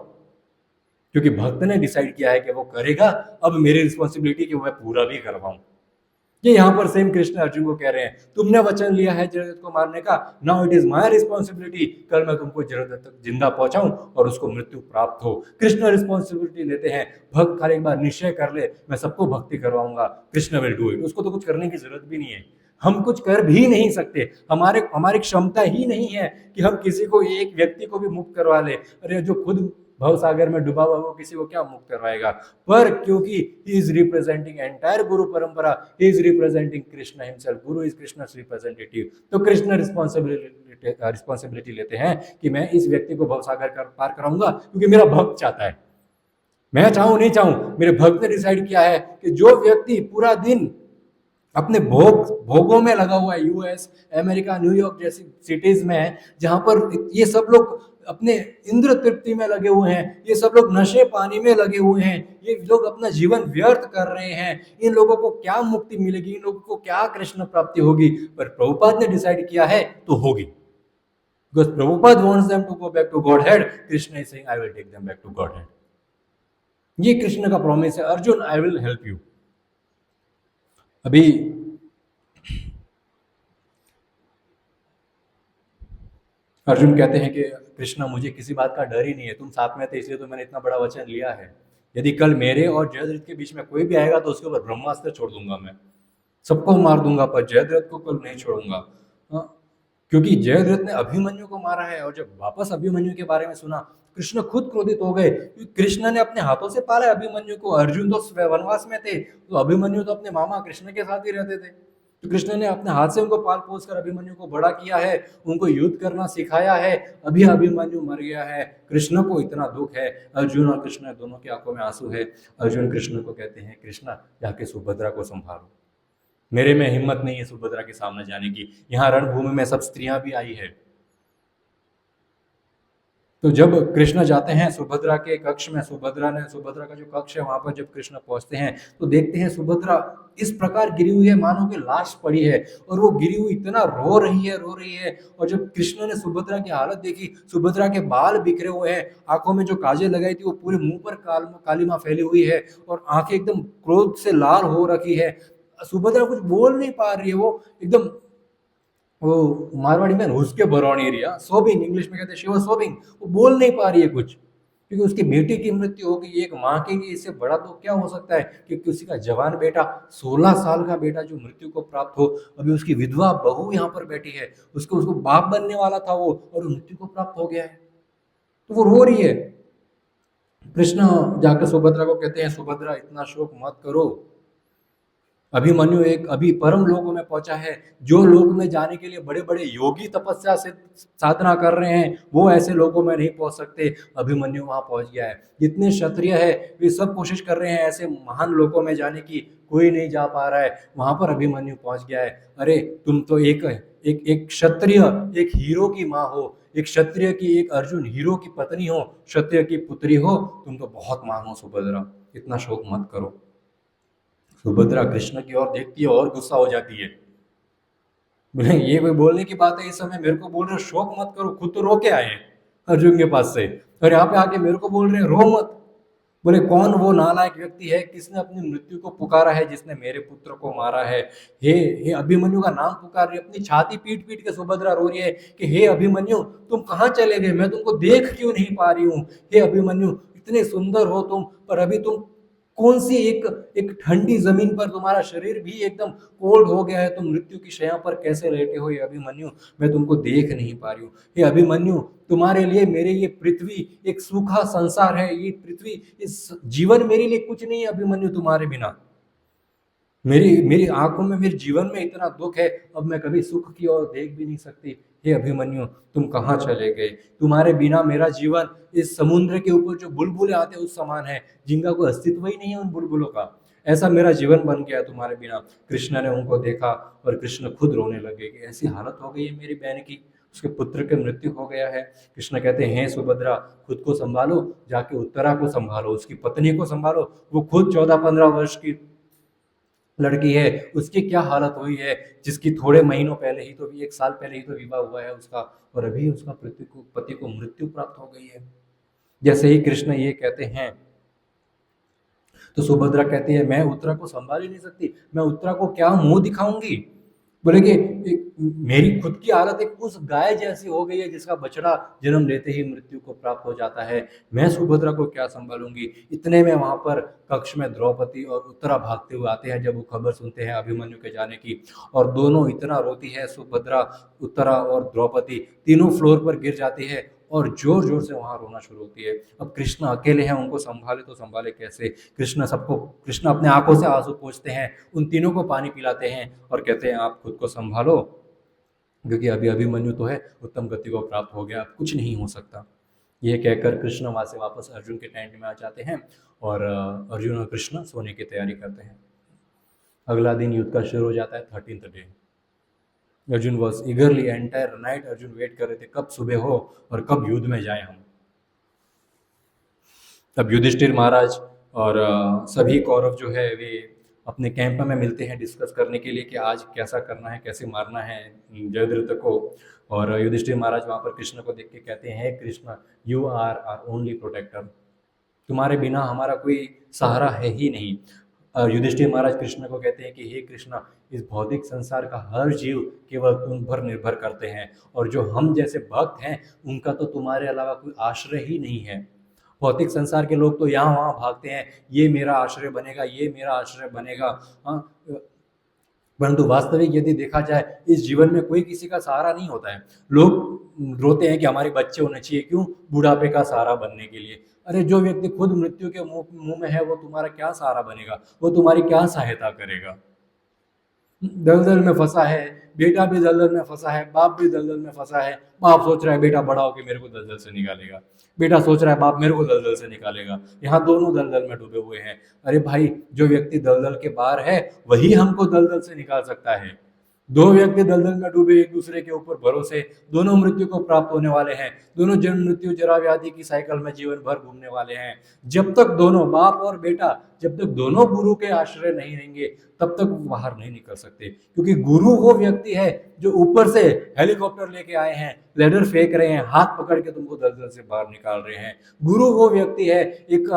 क्योंकि भक्त ने डिसाइड किया है कि वो करेगा। अब मेरी रिस्पॉन्सिबिलिटी कि मैं पूरा भी करवाऊं। ये यहाँ पर सेम कृष्ण अर्जुन को कह रहे हैं, तुमने वचन लिया है जयद्रथ को मारने का, now it is my responsibility, कल मैं तुमको जयद्रथ तक जिंदा पहुंचाऊं और उसको मृत्यु प्राप्त हो। कृष्ण रिस्पॉन्सिबिलिटी लेते हैं। भक्त खाली एक बार निश्चय कर ले, मैं सबको भक्ति करवाऊंगा, कृष्ण विल डू इट। उसको तो कुछ करने की जरूरत भी नहीं है, हम कुछ कर भी नहीं सकते, हमारी क्षमता ही नहीं है कि हम किसी को, एक व्यक्ति को भी मुक्त करवा ले। अरे जो खुद भवसागर में डूबा हुआ वो किसी को क्या मुक्त करवाएगा? पर क्योंकि ही इज रिप्रेजेंटिंग एंटायर गुरु परंपरा, he is representing Krishna himself, Guru is Krishna's representative, तो कृष्ण रिस्पॉन्सिबिलिटी लेते हैं कि मैं इस व्यक्ति को भवसागर कर पार कराऊंगा, क्योंकि मेरा भक्त चाहता है। मैं चाहूं नहीं चाहूं, मेरे भक्त ने डिसाइड किया है कि जो व्यक्ति पूरा दिन अपने भोगों में लगा हुआ है, यूएस, अमेरिका, न्यूयॉर्क जैसी सिटीज में, जहां पर ये सब लोग अपने इंद्र तृप्ति में लगे हुए हैं, ये सब लोग नशे पानी में लगे हुए हैं, ये लोग अपना जीवन व्यर्थ कर रहे हैं, इन लोगों को क्या मुक्ति मिलेगी, इन लोगों को क्या कृष्ण प्राप्ति होगी? पर प्रभुपाद ने डिसाइड किया है तो होगी, because Prabhupada wants them to go back to godhead. Krishna is saying I will take them back to godhead. ये कृष्ण का प्रॉमिस है, Arjun I will help you. अभी अर्जुन कहते हैं कि कृष्णा मुझे किसी बात का डर ही नहीं है, तुम साथ में थे इसलिए तो मैंने इतना बड़ा वचन लिया है। यदि कल मेरे और जयद्रथ के बीच में कोई भी आएगा तो उसके ऊपर ब्रह्मास्त्र छोड़ दूंगा, मैं सबको मार दूंगा, पर जयद्रथ को कल नहीं छोड़ूंगा। हाँ, क्योंकि जयद्रथ ने अभिमन्यु को मारा है, और जब वापस अभिमन्यु के बारे में सुना, कृष्ण खुद क्रोधित हो गए, क्योंकि कृष्ण ने अपने हाथों से पाला अभिमन्यु को। अर्जुन तो वनवास में थे, तो अभिमन्यु तो अपने मामा कृष्ण के साथ ही रहते थे, तो कृष्ण ने अपने हाथ से उनको पाल पोस कर अभिमन्यु को बड़ा किया है, उनको युद्ध करना सिखाया है। अभी अभिमन्यु मर गया है, कृष्ण को इतना दुख है। अर्जुन और कृष्ण दोनों की आंखों में आंसू है। अर्जुन कृष्ण को कहते हैं, कृष्ण जाके सुभद्रा को संभालो, मेरे में हिम्मत नहीं है सुभद्रा के सामने जाने की, यहाँ रणभूमि में सब स्त्रियां भी आई है। तो जब कृष्ण जाते हैं सुभद्रा के कक्ष में, सुभद्रा का जो कक्ष है वहां पर जब कृष्ण पहुंचते हैं तो देखते हैं सुभद्रा इस प्रकार गिरी हुई है मानो कि लाश पड़ी है, और वो गिरी हुई इतना रो रही है। और जब कृष्ण ने सुभद्रा की हालत देखी, सुभद्रा के बाल बिखरे हुए हैं, आंखों में जो काजल लगाई थी वो पूरे मुंह पर कालिमा फैली हुई है, और आंखें एकदम क्रोध से लाल हो रखी है। सुभद्रा कुछ बोल नहीं पा रही है, वो एकदम, वो मारवाड़ी में हुस्के बरौनी रिया, सोबिंग इंग्लिश में कहते हैं, शी वाज सोबिंग। वो बोल नहीं पा रही है कुछ, क्योंकि उसकी बेटी की मृत्यु हो गई। एक माँ के लिए इससे बड़ा तो क्या हो सकता है कि किसी का जवान बेटा, 16 साल का बेटा जो मृत्यु को प्राप्त हो। अभी उसकी विधवा बहू यहाँ पर बैठी है, उसको उसको बाप बनने वाला था वो, और मृत्यु को प्राप्त हो गया है, तो वो रो रही है। कृष्ण जाकर सुभद्रा को कहते हैं, सुभद्रा इतना शोक मत करो, अभिमन्यु एक अभी परम लोक में पहुंचा है। जो लोक में जाने के लिए बड़े बड़े योगी तपस्या से साधना कर रहे हैं, वो ऐसे लोकों में नहीं पहुंच सकते। अभिमन्यु वहां पहुंच गया है। जितने क्षत्रिय है वे सब कोशिश कर रहे हैं ऐसे महान लोकों में जाने की, कोई नहीं जा पा रहा है, वहां पर अभिमन्यु पहुंच गया है। अरे तुम तो एक एक एक क्षत्रिय, एक हीरो की माँ हो, एक क्षत्रिय की, एक अर्जुन हीरो की पत्नी हो, क्षत्रिय की पुत्री हो, तुम तो बहुत महान हो सुभद्रा, इतना शोक मत करो। सुभद्रा कृष्ण की ओर देखती है और गुस्सा हो जाती है, बोले ये कोई बोलने की बात है, इस समय मेरे को बोल रहे हो शोक मत करो, खुद तो रो के आए हैं अर्जुन के पास से, और यहाँ पे आके मेरे को बोल रहे हैं रो मत। बोले कौन वो नालायक व्यक्ति है, किसने अपनी मृत्यु को पुकारा है, जिसने मेरे पुत्र को मारा है। हे हे अभिमन्यु का नाम पुकार रही है, अपनी छाती पीट पीट के सुभद्रा रो रही है कि हे अभिमन्यु तुम कहाँ चले गए, मैं तुमको देख क्यों नहीं पा रही हूँ। हे अभिमन्यु इतने सुंदर हो तुम, पर अभी तुम कौन सी एक एक ठंडी जमीन पर, तुम्हारा शरीर भी एकदम कोल्ड हो गया है, तुम मृत्यु की शैया पर कैसे लेटे हो। ये अभिमन्यु मैं तुमको देख नहीं पा रही हूँ। हे अभिमन्यु तुम्हारे लिए मेरे ये पृथ्वी एक सूखा संसार है, ये पृथ्वी, इस जीवन मेरे लिए कुछ नहीं है अभिमन्यु तुम्हारे बिना। मेरी मेरी आंखों में, मेरे जीवन में इतना दुख है, अब मैं कभी सुख की ओर देख भी नहीं सकती। हे अभिमन्यु तुम कहाँ चले गए, तुम्हारे बिना मेरा जीवन इस समुद्र के ऊपर जो बुलबुले आते हैं उस समान है, जिनका कोई अस्तित्व ही नहीं है उन बुलबुलों का, ऐसा मेरा जीवन बन गया तुम्हारे बिना। कृष्ण ने उनको देखा और कृष्ण खुद रोने लगे कि ऐसी हालत हो गई है मेरी बहन की, उसके पुत्र की मृत्यु हो गया है। कृष्ण कहते हैं सुभद्रा खुद को संभालो, जाके उत्तरा को संभालो, उसकी पत्नी को संभालो, वो खुद 14-15 वर्ष की लड़की है, उसकी क्या हालत हुई है, जिसकी थोड़े महीनों पहले ही तो, 1 साल पहले ही तो विवाह हुआ है उसका, और अभी उसका पति को मृत्यु प्राप्त हो गई है। जैसे ही कृष्ण ये कहते हैं तो सुभद्रा कहती है मैं उत्तरा को संभाल ही नहीं सकती, मैं उत्तरा को क्या मुंह दिखाऊंगी। बोले कि मेरी खुद की हालत एक उस गाय जैसी हो गई है जिसका बछड़ा जन्म लेते ही मृत्यु को प्राप्त हो जाता है, मैं सुभद्रा को क्या संभालूंगी। इतने में वहां पर कक्ष में द्रौपदी और उत्तरा भागते हुए आते हैं जब वो खबर सुनते हैं अभिमन्यु के जाने की, और दोनों इतना रोती है सुभद्रा, उत्तरा और द्रौपदी तीनों फ्लोर पर गिर जाती है और जोर जोर से वहां रोना शुरू होती है। अब कृष्ण अकेले हैं, उनको संभाले तो संभाले कैसे। कृष्ण अपने आंखों से आंसू पोंछते हैं, उन तीनों को पानी पिलाते हैं और कहते हैं आप खुद को संभालो, क्योंकि अभी अभिमन्यु तो है उत्तम गति को प्राप्त हो गया, अब कुछ नहीं हो सकता। ये कहकर कृष्ण वहां से वापस अर्जुन के टेंट में आ जाते हैं और अर्जुन और कृष्ण सोने की तैयारी करते हैं। अगला दिन युद्ध का शुरू हो जाता है, 13th day. Arjun was eagerly, entire night Arjun wait कर रहे थे कब सुबह हो और कब युद्ध में जाए हम। तब युधिष्ठिर महाराज और सभी कौरव जो है वे अपने कैंप में मिलते हैं डिस्कस करने के लिए कि आज कैसा करना है, कैसे मारना है जयद्रथ को। और युधिष्ठिर महाराज वहां पर कृष्ण को देख के कहते हैं Krishna you are our only protector, तुम्हारे बिना हमारा कोई सहारा है ही नहीं। युधिष्ठिर महाराज कृष्ण को कहते हैं कि हे कृष्ण इस भौतिक संसार का हर जीव केवल तुम पर निर्भर करते हैं, और जो हम जैसे भक्त हैं उनका तो तुम्हारे अलावा कोई आश्रय ही नहीं है। भौतिक संसार के लोग तो यहाँ वहाँ भागते हैं, ये मेरा आश्रय बनेगा, ये मेरा आश्रय बनेगा, हाँ, परंतु वास्तविक यदि देखा जाए इस जीवन में कोई किसी का सहारा नहीं होता है। लोग रोते हैं कि हमारे बच्चे होने चाहिए, क्यों, बुढ़ापे का सहारा बनने के लिए। अरे जो व्यक्ति खुद मृत्यु के मुंह में है वो तुम्हारा क्या सहारा बनेगा, वो तुम्हारी क्या सहायता करेगा। दलदल में फंसा है, बेटा भी दलदल में फंसा है, बाप भी दलदल में फंसा है। बाप सोच रहा है बेटा बड़ा होकर मेरे को दलदल से निकालेगा, बेटा सोच रहा है बाप मेरे को दलदल से निकालेगा, यहाँ दोनों दलदल में डूबे हुए हैं। अरे भाई जो व्यक्ति दलदल के बाहर है वही हमको दलदल से निकाल सकता है। दो व्यक्ति दलदल में डूबे एक दूसरे के ऊपर भरोसे, दोनों मृत्यु को प्राप्त होने वाले हैं, दोनों जन्म मृत्यु जरा व्याधि की साइकिल में जीवन भर घूमने वाले हैं। जब तक दोनों बाप और बेटा, जब तक दोनों गुरु के आश्रय नहीं रहेंगे तब तक वो बाहर नहीं निकल सकते, क्योंकि गुरु वो व्यक्ति है जो ऊपर से हेलीकॉप्टर लेके आए हैं, लेडर फेंक रहे हैं, हाथ पकड़ के तुमको दलदल से बाहर निकाल रहे हैं। गुरु वो व्यक्ति है एक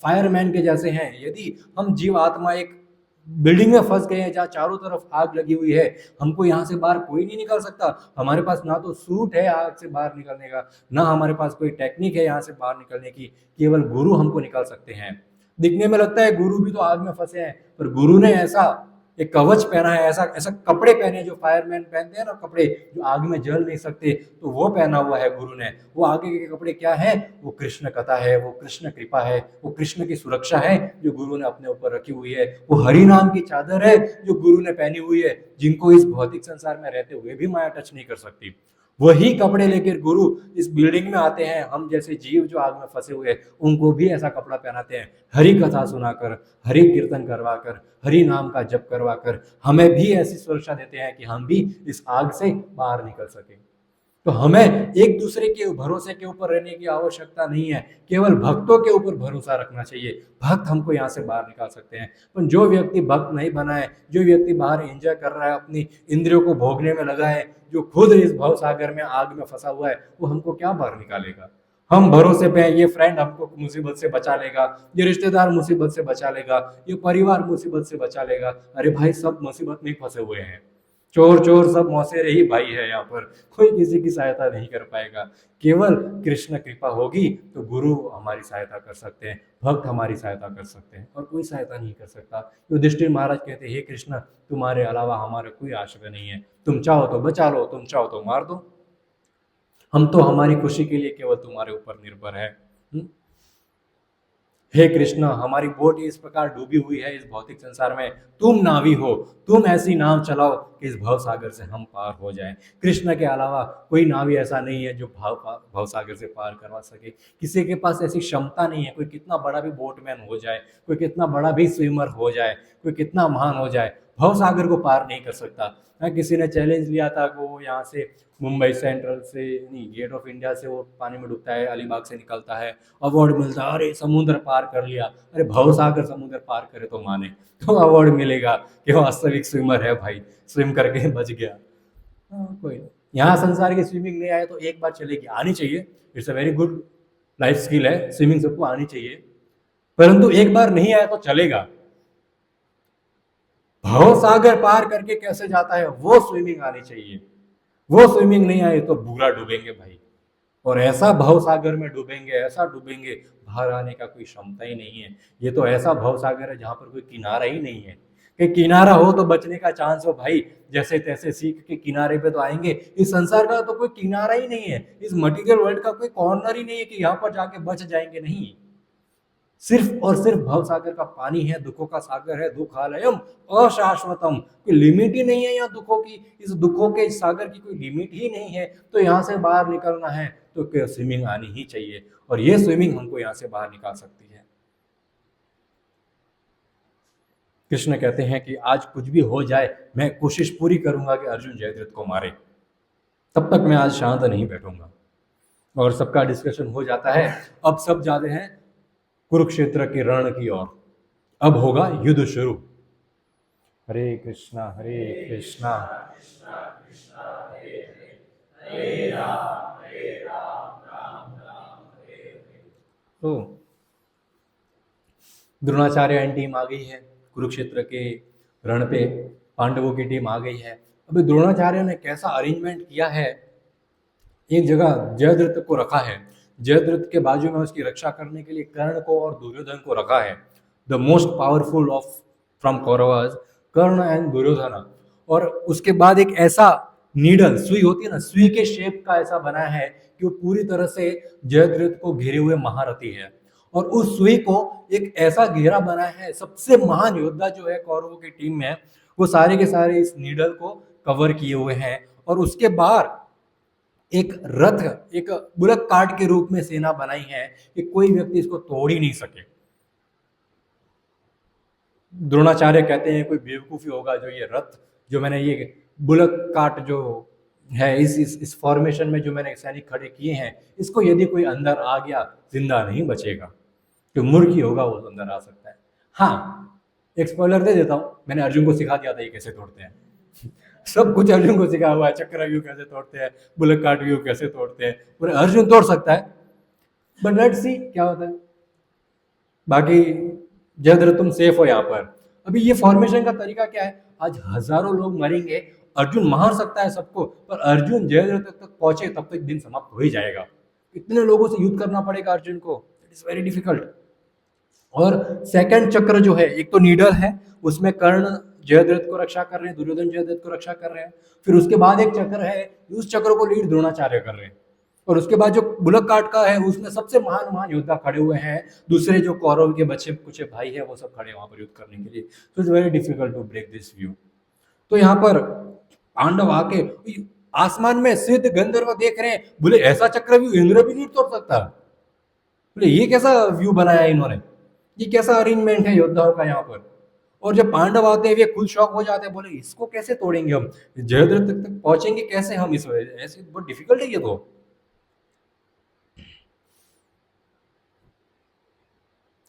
फायरमैन के जैसे हैं। यदि हम जीव आत्मा एक बिल्डिंग में फंस गए हैं जहाँ चारों तरफ आग लगी हुई है, हमको यहाँ से बाहर कोई नहीं निकाल सकता। हमारे पास ना तो सूट है आग से बाहर निकलने का, ना हमारे पास कोई टेक्निक है यहाँ से बाहर निकलने की, केवल गुरु हमको निकाल सकते हैं। दिखने में लगता है गुरु भी तो आग में फंसे हैं, पर गुरु ने ऐसा एक कवच पहना है, ऐसा ऐसा कपड़े पहने हैं जो फायरमैन पहनते हैं ना, कपड़े जो आग में जल नहीं सकते, तो वो पहना हुआ है गुरु ने। वो आगे के कपड़े क्या है? वो कृष्ण कथा है, वो कृष्ण कृपा है, वो कृष्ण की सुरक्षा है जो गुरु ने अपने ऊपर रखी हुई है। वो हरि नाम की चादर है जो गुरु ने पहनी हुई है, जिनको इस भौतिक संसार में रहते हुए भी माया टच नहीं कर सकती। वही कपड़े लेकर गुरु इस बिल्डिंग में आते हैं, हम जैसे जीव जो आग में फंसे हुए हैं उनको भी ऐसा कपड़ा पहनाते हैं, हरि कथा सुनाकर, हरि कीर्तन करवाकर, हरि नाम का जप करवाकर हमें भी ऐसी सुरक्षा देते हैं कि हम भी इस आग से बाहर निकल सके। तो हमें एक दूसरे के भरोसे के ऊपर रहने की आवश्यकता नहीं है, केवल भक्तों के ऊपर भरोसा रखना चाहिए। भक्त हमको यहाँ से बाहर निकाल सकते हैं। पर जो व्यक्ति भक्त नहीं बना है, जो व्यक्ति बाहर एंजॉय कर रहा है, अपनी इंद्रियों को भोगने में लगा है, जो खुद इस भव सागर में आग में फंसा हुआ है, वो हमको क्या बाहर निकालेगा? हम भरोसे पे हैं ये फ्रेंड हमको मुसीबत से बचा लेगा, ये रिश्तेदार मुसीबत से बचा लेगा, ये परिवार मुसीबत से बचा लेगा। अरे भाई, सब मुसीबत में फंसे हुए हैं, चोर चोर सब मौसेरे ही भाई है, यहाँ पर कोई किसी की सहायता नहीं कर पाएगा। केवल कृष्ण कृपा होगी तो गुरु हमारी सहायता कर सकते हैं, भक्त हमारी सहायता कर सकते हैं, और कोई सहायता नहीं कर सकता। युधिष्ठिर महाराज कहते हैं, हे कृष्ण, तुम्हारे अलावा हमारा कोई आश्रय नहीं है, तुम चाहो तो बचा लो, तुम चाहो तो मार दो, हम तो हमारी खुशी के लिए केवल तुम्हारे ऊपर निर्भर है। हे कृष्ण, हमारी बोट इस प्रकार डूबी हुई है इस भौतिक संसार में, तुम नावी हो, तुम ऐसी नाव चलाओ कि इस भव सागर से हम पार हो जाएं। कृष्ण के अलावा कोई नावी ऐसा नहीं है जो भव सागर से पार करवा सके। किसी के पास ऐसी क्षमता नहीं है, कोई कितना बड़ा भी बोटमैन हो जाए, कोई कितना बड़ा भी स्विमर हो जाए, कोई कितना महान हो जाए, भव सागर को पार नहीं कर सकता। किसी ने चैलेंज लिया था कि वो यहाँ से मुंबई सेंट्रल से नहीं, गेट ऑफ इंडिया से वो पानी में डूबता है, अलीबाग से निकलता है, अवार्ड मिलता है, अरे समुद्र पार कर लिया। अरे भव सागर समुद्र पार करे तो माने, तो अवार्ड मिलेगा कि वास्तविक स्विमर है भाई, स्विम करके बच गया। कोई नहीं, यहाँ संसार की स्विमिंग नहीं आए तो एक बार चलेगी, आनी चाहिए, it's a very good life skill है, स्विमिंग सबको आनी चाहिए, परंतु एक बार नहीं आया तो चलेगा। भव सागर पार करके कैसे जाता है वो स्विमिंग आनी चाहिए। वो स्विमिंग नहीं आई तो बुरा डूबेंगे भाई, और ऐसा भव सागर में डूबेंगे, ऐसा डूबेंगे, बाहर आने का कोई क्षमता ही नहीं है। ये तो ऐसा भव सागर है जहां पर कोई किनारा ही नहीं है, कि किनारा हो तो बचने का चांस हो भाई, जैसे तैसे सीख के किनारे पे तो आएंगे। इस संसार का तो कोई किनारा ही नहीं है, इस मटीरियल वर्ल्ड का कोई कॉर्नर ही नहीं है कि यहाँ पर जाके बच जाएंगे, नहीं। सिर्फ और सिर्फ भव सागर का पानी है, दुखों का सागर है, दुखालयम अशाश्वतम, कोई लिमिट ही नहीं है यहाँ दुखों की, इस दुखों के इस सागर की कोई लिमिट ही नहीं है। तो यहाँ से बाहर निकलना है तो स्विमिंग आनी ही चाहिए, और ये स्विमिंग हमको यहाँ से बाहर निकाल सकती है। कृष्ण कहते हैं कि आज कुछ भी हो जाए, मैं कोशिश पूरी करूंगा कि अर्जुन जयद्रथ को मारे, तब तक मैं आज शांत नहीं बैठूंगा। और सबका डिस्कशन हो जाता है, अब सब जाते हैं कुरुक्षेत्र के रण की ओर, अब होगा युद्ध शुरू। हरे कृष्णा हरे कृष्णा, तो द्रोणाचार्य एंड टीम आ गई है कुरुक्षेत्र के रण पे, पांडवों की टीम आ गई है। अभी द्रोणाचार्य ने कैसा अरेंजमेंट किया है, एक जगह जयद्रथ को रखा है, जयद्रथ के बाजू में उसकी रक्षा करने के लिए कर्ण को और दुर्योधन को रखा है, the most powerful of from Kauravas, Karna and Duryodhana. और उसके बाद एक ऐसा नीडल, सुई होती है ना, सुई के शेप का ऐसा बना है कि वो पूरी तरह से जयद्रथ को घेरे हुए महारथी है, और उस सुई को एक ऐसा घेरा बना है, सबसे महान योद्धा जो है कौरवों की टीम में, वो सारे के सारे इस नीडल को कवर किए हुए हैं। और उसके बाहर एक रथ, एक बुलक कार्ट के रूप में सेना बनाई है कि कोई व्यक्ति इसको तोड़ ही नहीं सके। द्रोणाचार्य कहते हैं कोई बेवकूफी होगा जो ये रथ, जो मैंने ये बुलक काट जो है, इस फॉर्मेशन में जो मैंने सैनिक खड़े किए हैं, इसको यदि कोई अंदर आ गया जिंदा नहीं बचेगा, जो मुर्गी होगा वो अंदर आ सकता है। हाँ, एक स्पॉइलर दे देता हूँ, मैंने अर्जुन को सिखा दिया था ये कैसे तोड़ते हैं। सब कुछ अर्जुन को सिखा हुआ है, चक्रव्यूह कैसे तोड़ते हैं, बुलक काट व्यू कैसे तोड़ते हैं, पूरे अर्जुन तोड़ सकता है। बट लेट्स सी क्या होता है। बाकी जयद्रथ तुम सेफ हो यहाँ पर। अभी ये फॉर्मेशन का तरीका क्या है, आज हजारों लोग मरेंगे, अर्जुन मार सकता है सबको, पर अर्जुन जयद्रथ तक पहुंचे तब तक दिन समाप्त हो ही जाएगा। इतने लोगों से युद्ध करना पड़ेगा अर्जुन को, इट इज वेरी डिफिकल्ट। और सेकंड चक्र जो है, एक तो नीडल है, उसमें कर्ण जयद्रथ को रक्षा कर रहे हैं, दुर्योधन जयद्रथ को रक्षा कर रहे हैं। फिर उसके बाद एक चक्र है, उस चक्र को लीड द्रोणाचार्य कर रहे हैं। और उसके बाद जो बुलक काट का है, उसमें सबसे महान महान योद्धा खड़े हुए हैं, दूसरे जो कौरव के बच्चे कुछ भाई है वो सब खड़े हैं वहां पर युद्ध करने के लिए। तो it's very difficult to break this view. तो यहाँ पर पांडव आके आसमान में सिद्ध गंधर्व देख रहे हैं, बोले ऐसा चक्र व्यू इंद्र भी नहीं तोड़ सकता। बोले ये कैसा व्यू बनाया इन्होंने, ये कैसा अरेंजमेंट है योद्धाओं का यहाँ पर। और जब पांडव आते हैं वे खुद शॉक हो जाते हैं, बोले इसको कैसे तोड़ेंगे हम, जयद्रथ तक पहुंचेंगे कैसे हम, इस वजह ऐसे बहुत डिफिकल्ट है ये तो।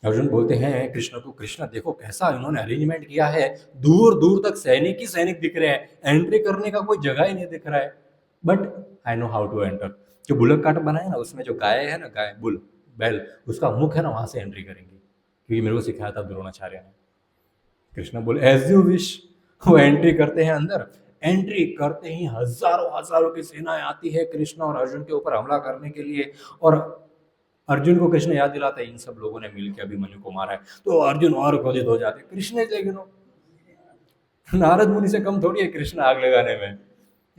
अर्जुन बोलते हैं कृष्ण को, कृष्ण देखो कैसा इन्होंने अरेंजमेंट किया है, दूर दूर तक सैनिक ही सैनिक दिख रहे हैं, एंट्री करने का कोई जगह ही नहीं दिख रहा है। But I know how to enter. जो बुलक काट बनाया ना, उसमें जो गाय है ना, गाय बुल बैल, उसका मुख है ना, वहां से एंट्री करेंगे, क्योंकि मेरे को सिखाया था द्रोणाचार्य ने। कृष्ण बोले एज यू विश। वो एंट्री करते हैं अंदर, एंट्री करते ही हजारों हजारों की सेनाएं आती है कृष्ण और अर्जुन के ऊपर हमला करने के लिए। और अर्जुन को कृष्ण याद दिलाता है इन सब लोगों ने मिलकर अभिमन्यु को मारा है। तो अर्जुन और क्रोधित हो जाते, कृष्ण लेकिन नारद मुनि से कम थोड़ी है कृष्ण आग लगाने में।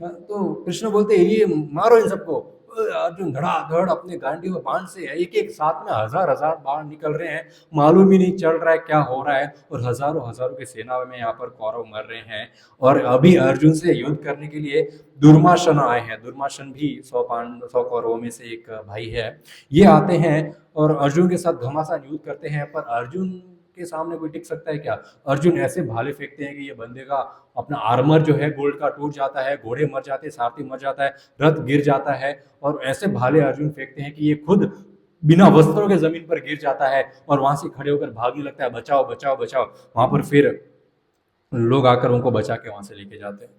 तो कृष्ण बोलते ये मारो इन सबको। अर्जुन धड़ाधड़ अपने गांडी व बाण से एक एक साथ में हजार हजार बाण निकल रहे हैं, मालूम ही नहीं चल रहा है क्या हो रहा है। और हजारों हजारों की सेना में यहाँ पर कौरव मर रहे हैं। और अभी अर्जुन से युद्ध करने के लिए दुर्माशन आए हैं। दुर्माशन भी 100 कौरवों में से एक भाई है। ये आते हैं और अर्जुन के साथ घमासान युद्ध करते हैं। पर अर्जुन के सामने कोई टिक सकता है क्या। अर्जुन ऐसे भाले फेंकते हैं कि ये बंदे का अपना आर्मर जो है गोल्ड का टूट जाता है, घोड़े मर जाते हैं, सारथी मर जाता है, रथ गिर जाता है। और ऐसे भाले अर्जुन फेंकते हैं कि ये खुद बिना वस्त्रों के जमीन पर गिर जाता है और वहां से खड़े होकर भागने लगता है, बचाओ बचाओ बचाओ। वहां पर फिर लोग आकर उनको बचा के वहां से लेके जाते हैं।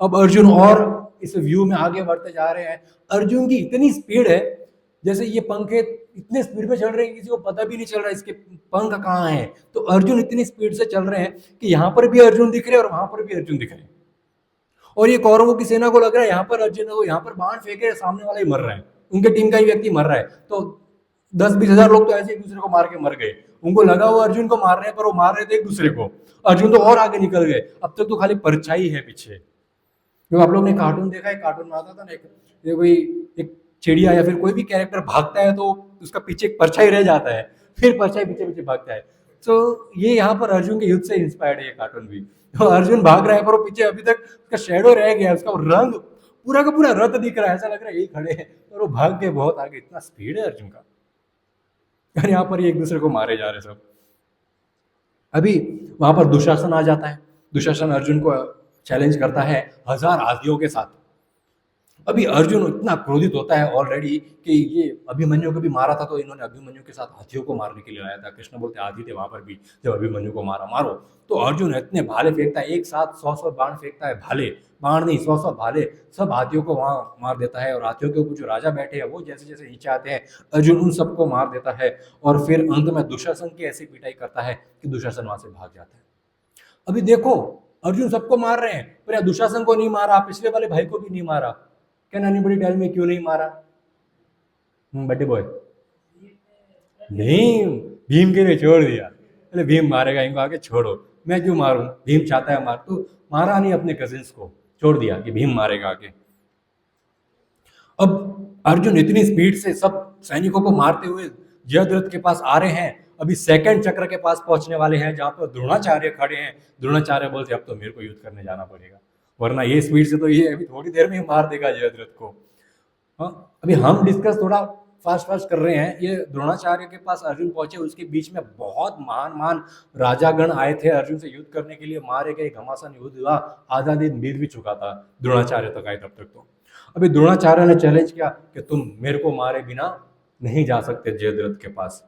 अब अर्जुन और इस व्यू में आगे बढ़ते जा रहे हैं। अर्जुन की इतनी स्पीड है, जैसे ये पंखे इतने स्पीड में चल रहे हैं किसी को पता भी नहीं चल रहा इसके पंख कहाँ हैं। तो अर्जुन इतनी स्पीड से चल रहे हैं कि यहाँ पर भी अर्जुन दिख रहे हैं और वहां पर भी अर्जुन दिख रहे हैं। और ये कौरवों की सेना को लग रहा है यहाँ पर अर्जुन है, यहाँ पर बाण फेंके सामने वाला ही मर रहा है, उनके टीम का ही व्यक्ति मर रहा है। तो 10-20 हजार लोग तो ऐसे एक दूसरे को मार के मर गए। उनको लगा वो अर्जुन को मार रहे हैं, पर वो मार रहे थे एक दूसरे को। अर्जुन तो और आगे निकल गए, अब तक तो खाली परछाई है पीछे। जो आप लोग ने कार्टून देखा है, कार्टून में आता था ना एक कोई एक चिड़िया या फिर कोई भी कैरेक्टर भागता है तो उसका पीछे एक परछाई रह जाता है, फिर परछाई पीछे पीछे भागता है। तो ये यहाँ पर अर्जुन के युद्ध से इंस्पायर्ड है ये कार्टून भी। तो अर्जुन भाग रहा है पर वो पीछे अभी तक उसका शेडो रह गया है, उसका रंग पूरा का पूरा रथ दिख रहा है, ऐसा लग रहा है यही खड़े हैं। और वो भाग के बहुत आगे, इतना स्पीड है अर्जुन का। और यहाँ पर ये एक दूसरे को मारे जा रहे सब। अभी वहां पर दुशासन आ जाता है। दुशासन अर्जुन को चैलेंज करता है 1000 हाथियों के साथ। अभी अर्जुन इतना क्रोधित होता है ऑलरेडी कि ये अभिमन्यु को भी मारा था, तो इन्होंने अभिमन्यु के साथ हाथियों को मारने के लिए आया था। कृष्ण बोलते हाथी थे वहां पर भी जब अभिमन्यु को मारा, मारो। तो अर्जुन इतने भाले फेंकता है, एक साथ 100 बाण फेंकता है, भाले बाण नहीं 100 भाले, सब हाथियों को वहां मार देता है। और हाथियों के ऊपर जो राजा बैठे हैं वो जैसे जैसे नीचे आते हैं, अर्जुन उन सबको मार देता है। और फिर अंत में दुशासन की ऐसी पिटाई करता है कि दुशासन वहां से भाग जाता है। अभी देखो अर्जुन सबको मार रहे हैं, पर या दुशासन को नहीं मारा, पिछले वाले भाई को भी नहीं मारा। कैन एनीबॉडी टेल मी क्यों नहीं मारा। बड्डे बॉय भीम, भीम के लिए छोड़ दिया। अरे भीम मारेगा इनको, आगे छोड़ो, मैं क्यों मारूं, भीम चाहता है मार, तो मारा नहीं, अपने कजिन्स को छोड़ दिया कि भीम मारेगा आगे। अब अर्जुन इतनी स्पीड से सब सैनिकों को मारते हुए जयद्रथ के पास आ रहे हैं। अभी सेकंड चक्र के पास पहुंचने वाले हैं जहां पर द्रोणाचार्य खड़े हैं। द्रोणाचार्य बोलते अब तो मेरे को युद्ध करने जाना पड़ेगा, वरना ये स्पीड से तो ये अभी थोड़ी देर में ही मार देगा जयद्रथ को। हाँ, अभी हम डिस्कस थोड़ा फास्ट फास्ट कर रहे हैं। ये द्रोणाचार्य के पास अर्जुन पहुंचे, उसके बीच में बहुत महान महान राजागण आए थे अर्जुन से युद्ध करने के लिए, मारे गए, घमासान युद्ध हुआ, आधा दिन बीत भी चुका था, द्रोणाचार्य तक आए तब तक। तो अभी द्रोणाचार्य ने चैलेंज किया कि तुम मेरे को मारे बिना नहीं जा सकते जयद्रथ के पास।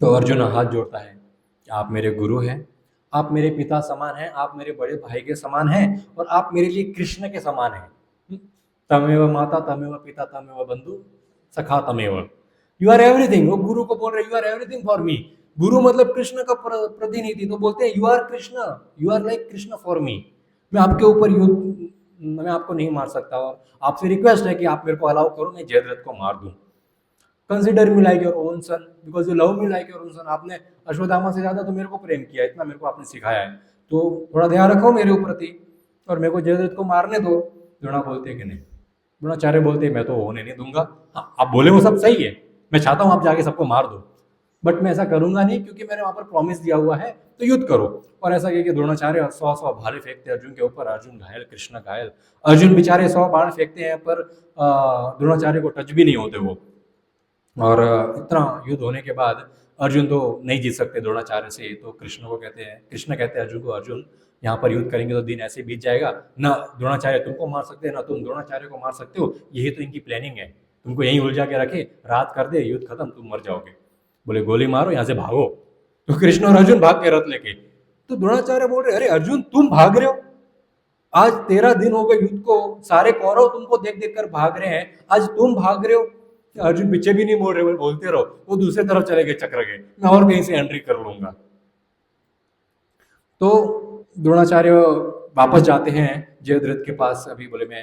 तो अर्जुन हाथ जोड़ता है कि आप मेरे गुरु हैं, आप मेरे पिता समान हैं, आप मेरे बड़े भाई के समान हैं, और आप मेरे लिए कृष्ण के समान हैं। तमेव माता तमेव पिता तमेव बंधु सखा तमेव, यू आर एवरीथिंग। वो गुरु को बोल रहे you are everything for me. गुरु मतलब कृष्ण का प्रतिनिधि, तो बोलते हैं you are Krishna, you are like Krishna for me. मैं आपके ऊपर युद्ध, मैं आपको नहीं मार सकता, और आपसे रिक्वेस्ट है कि आप मेरे को अलाउ करो, मैं जयद्रथ को मार दूं। Consider me like your own son because you love me like your own son. आपने अश्वत्थामा से ज्यादा तो मेरे को प्रेम किया, इतना मेरे को आपने सिखाया है, तो थोड़ा ध्यान रखो मेरे प्रति और मेरे को जयद्रथ को मारने दो। द्रोणा बोलते हैं कि नहीं, द्रोणाचार्य बोलते हैं मैं तो होने नहीं दूंगा। हाँ, आप बोले वो सब सही है, मैं चाहता हूँ आप जाके सबको मार दो, बट मैं ऐसा करूंगा नहीं, क्योंकि मैंने वहां पर प्रॉमिस दिया हुआ है, तो युद्ध करो। और ऐसा कि द्रोणाचार्य 100 भाले फेंकते अर्जुन के ऊपर, अर्जुन घायल, कृष्ण घायल। अर्जुन बेचारे 100 बाण फेंकते हैं, पर द्रोणाचार्य को टच भी नहीं होते वो। और इतना युद्ध होने के बाद अर्जुन तो नहीं जीत सकते द्रोणाचार्य से, तो कृष्ण कहते हैं अर्जुन को, अर्जुन यहाँ पर युद्ध करेंगे तो दिन ऐसे बीत जाएगा, ना द्रोणाचार्य तुमको मार सकते हैं ना तुम द्रोणाचार्य को मार सकते हो, यही तो इनकी प्लानिंग है, तुमको यहीं उलझा के रखे, रात कर दे, युद्ध खत्म, तुम मर जाओगे। बोले गोली मारो, यहाँ से भागो। तो कृष्ण और अर्जुन भाग के रथ लेके, तो द्रोणाचार्य बोल रहे अरे अर्जुन तुम भाग रहे हो, आज 13 दिन हो गए युद्ध को, सारे कौरव तुमको देख देख कर भाग रहे हैं, आज तुम भाग रहे हो। अर्जुन पीछे भी नहीं बोल रहे, बोलते रहो, वो दूसरे तरफ चले गए चक्र के, मैं और कहीं से एंट्री कर लूंगा। तो द्रोणाचार्य वापस जाते हैं जयद्रथ के पास। अभी बोले मैं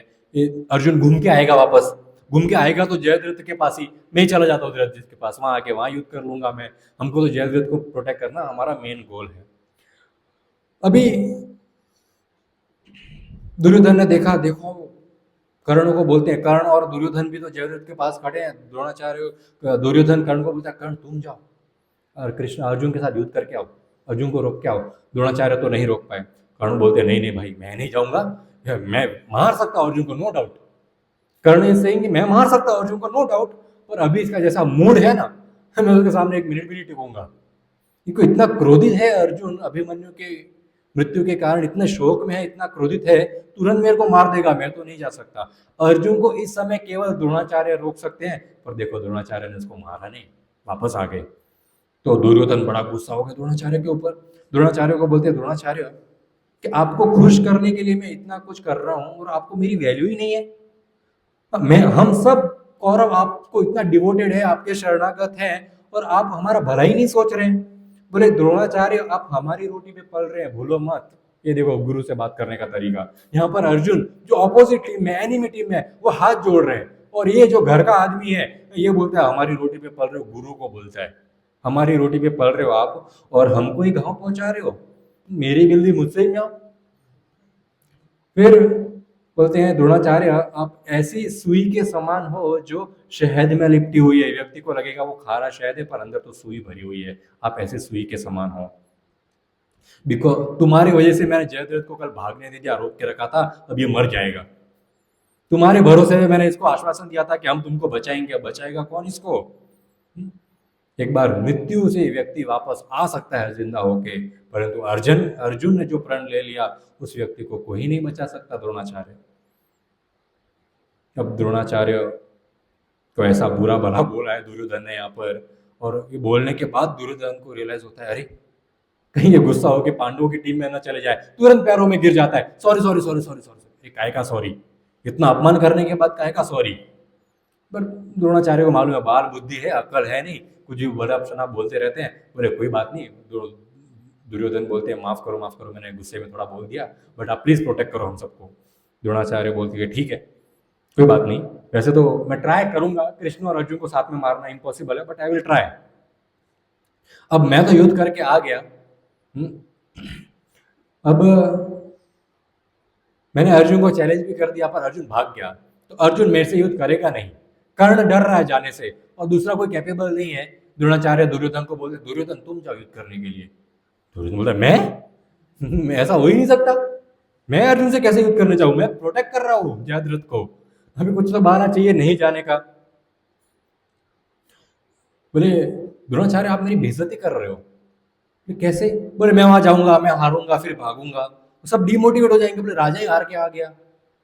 अर्जुन घूम के आएगा, वापस घूम के आएगा तो जयद्रथ के पास ही मैं ही चला जाता हूँ, जयद्रथ के पास, वहां आके वहां युद्ध कर लूंगा मैं, हमको तो जयद्रथ को प्रोटेक्ट करना हमारा मेन गोल है। अभी दुर्योधन ने देखा, देखो कर्ण को बोलते हैं, कर्ण और दुर्योधन भी तो जयद्रथ के पास खड़े हैं। द्रोणाचार्य दुर्योधन कर्ण को बोलता है कर्ण तुम जाओ और कृष्ण अर्जुन के साथ युद्ध करके आओ, अर्जुन को रोक के आओ। द्रोणाचार्य तो नहीं रोक पाए। कर्ण बोलते नहीं नहीं भाई मैं नहीं जाऊंगा, मैं मार सकता हूं अर्जुन को नो डाउट। कर्ण ये सेइंग मैं मार सकता हूं अर्जुन को नो डाउट, पर अभी इसका जैसा मूड है ना, मैं उसके सामने 1 मिनट भी नहीं टिकूंगा। इनको इतना क्रोधित है अर्जुन, अभिमन्यु के मृत्यु के कारण इतने शोक में है, इतना क्रोधित है, तुरंत मेरे को मार देगा, मैं तो नहीं जा सकता। अर्जुन को इस समय केवल द्रोणाचार्य रोक सकते हैं, पर देखो द्रोणाचार्य ने उसको मारा नहीं, वापस आ गए। तो दुर्योधन बड़ा गुस्सा हो गया द्रोणाचार्य के ऊपर। द्रोणाचार्य को बोलते द्रोणाचार्य कि आपको खुश करने के लिए मैं इतना कुछ कर रहा हूं और आपको मेरी वैल्यू ही नहीं है। मैं हम सब कौरव आपको इतना डिवोटेड है, आपके शरणागत हैं, और आप हमारा भला ही नहीं सोच रहे हैं। बोले द्रोणाचार्य आप हमारी रोटी पे पल रहे हैं, भूलो मत। ये देखो गुरु से बात करने का तरीका। यहाँ पर अर्जुन जो ऑपोजिट टीम में, एनिमी टीम में, वो हाथ जोड़ रहे हैं, और ये जो घर का आदमी है ये बोलता है हमारी रोटी पे पल रहे हो, गुरु को बोलता है हमारी रोटी पे पल रहे हो आप और हमको ही घाव पहुंचा रहे हो, मेरी गिल्ली मुझसे ही आओ। फिर बोलते हैं द्रोणाचार्य आप ऐसी सुई के समान हो जो शहद में लिपटी हुई है, व्यक्ति को लगेगा वो खारा शहद है पर अंदर तो सुई भरी हुई है, आप ऐसे सुई के समान हो। बिकॉज तुम्हारी वजह से मैंने जयद्रथ को कल भागने नहीं दिया, रोक के रखा था, अब ये मर जाएगा। तुम्हारे भरोसे में मैंने इसको आश्वासन दिया था कि हम तुमको बचाएंगे, अब बचाएगा कौन इसको? एक बार मृत्यु से व्यक्ति वापस आ सकता है जिंदा होके, परंतु अर्जुन ने जो प्रण ले लिया उस व्यक्ति को कोई नहीं बचा सकता, द्रोणाचार्य। अब द्रोणाचार्य को ऐसा बुरा भला बोला है दुर्योधन ने यहाँ पर, और ये बोलने के बाद दुर्योधन को रियलाइज होता है अरे कहीं ये गुस्सा होकर पांडवों की टीम में न चले जाए, तुरंत पैरों में गिर जाता है, sorry sorry sorry sorry sorry, काय का सॉरी, इतना अपमान करने के बाद काय का सॉरी। पर द्रोणाचार्य को मालूम है बाल बुद्धि है, अक्ल है नहीं, कुछ भी बड़ा अपना बोलते रहते हैं। बोले कोई बात नहीं, दुर्योधन बोलते हैं माफ करो मैंने गुस्से में थोड़ा बोल दिया, बट आप प्लीज प्रोटेक्ट करो हम सबको। द्रोणाचार्य बोलते हैं ठीक है कोई बात नहीं, वैसे तो मैं ट्राई करूंगा, कृष्ण और अर्जुन को साथ में मारना इम्पॉसिबल है, बट आई विल ट्राई। अब मैं तो युद्ध करके आ गया, अब मैंने अर्जुन को चैलेंज भी कर दिया, पर अर्जुन भाग गया, तो अर्जुन मेरे से युद्ध करेगा नहीं। कर्ण डर रहा है जाने से, और दूसरा कोई कैपेबल नहीं है। द्रोणाचार्य दुर्योधन को बोलते दुर्योधन तुम जाओ युद्ध करने के लिए। दुर्योधन बोलता मैं ऐसा हो ही नहीं सकता, मैं अर्जुन से कैसे युद्ध करने जाऊं, मैं प्रोटेक्ट कर रहा हूं जयद्रथ को, अभी कुछ तो बहाना चाहिए नहीं जाने का। बोले द्रोणाचार्य आप मेरी बेइज्जती कर रहे हो। बोले कैसे? बोले मैं वहां जाऊंगा, मैं हारूंगा, फिर भागूंगा, सब डिमोटिवेट हो जाएंगे, बोले राजा ही हार के आ गया,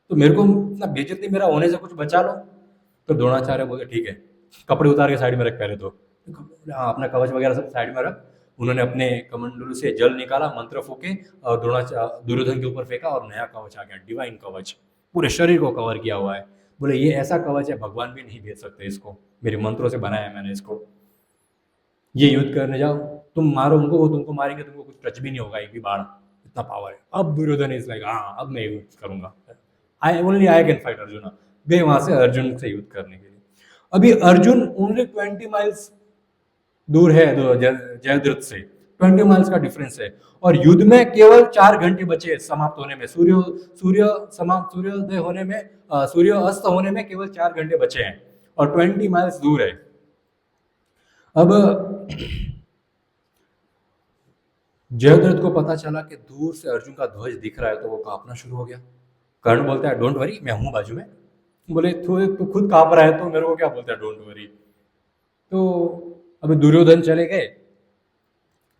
तो मेरे को इतना बेइज्जती मेरा होने से कुछ बचा लो। तो द्रोणाचार्य बोले ठीक है, कपड़े उतार के साइड में रख पहले तो। बोले, हाँ अपना कवच वगैरह सब साइड में रख। उन्होंने अपने कमंडलू से जल निकाला, मंत्र फूके और दुर्योधन के ऊपर फेंका और नया कवच आ गया, डिवाइन कवच, पूरे शरीर को कवर किया हुआ है। बोले ये ऐसा कवच है भगवान भी नहीं भेज सकते इसको, मेरे मंत्रों से बनाया है मैंने इसको। ये युद्ध करने जाओ, तुम मारो उनको, वो तुमको मारेंगे, तुमको कुछ टच भी नहीं होगा, एक भी बाण, इतना पावर है। अब दुर्योधन इज लाइक हाँ अब मैं युद्ध करूंगा, I only I can fight Arjun. गए वहां से अर्जुन से युद्ध करने के लिए। अभी अर्जुन ओनली 20 माइल्स दूर है जयद्रथ से, 20 माइल्स का डिफरेंस है, और युद्ध में केवल 4 घंटे बचे हैं समाप्त होने में, सूर्योदय होने में, सूर्य अस्त होने में केवल 4 घंटे बचे हैं, और 20 माइल्स दूर है। अब जयद्रथ को पता चला कि दूर से अर्जुन का ध्वज दिख रहा है, तो वो कांपना शुरू हो गया। कर्ण बोलता है डोंट वरी, मैं हूं बाजू में। बोले तू खुद कांप रहा है तो मेरे को क्या बोलता है डोंट वरी। तो अभी दुर्योधन चले गए,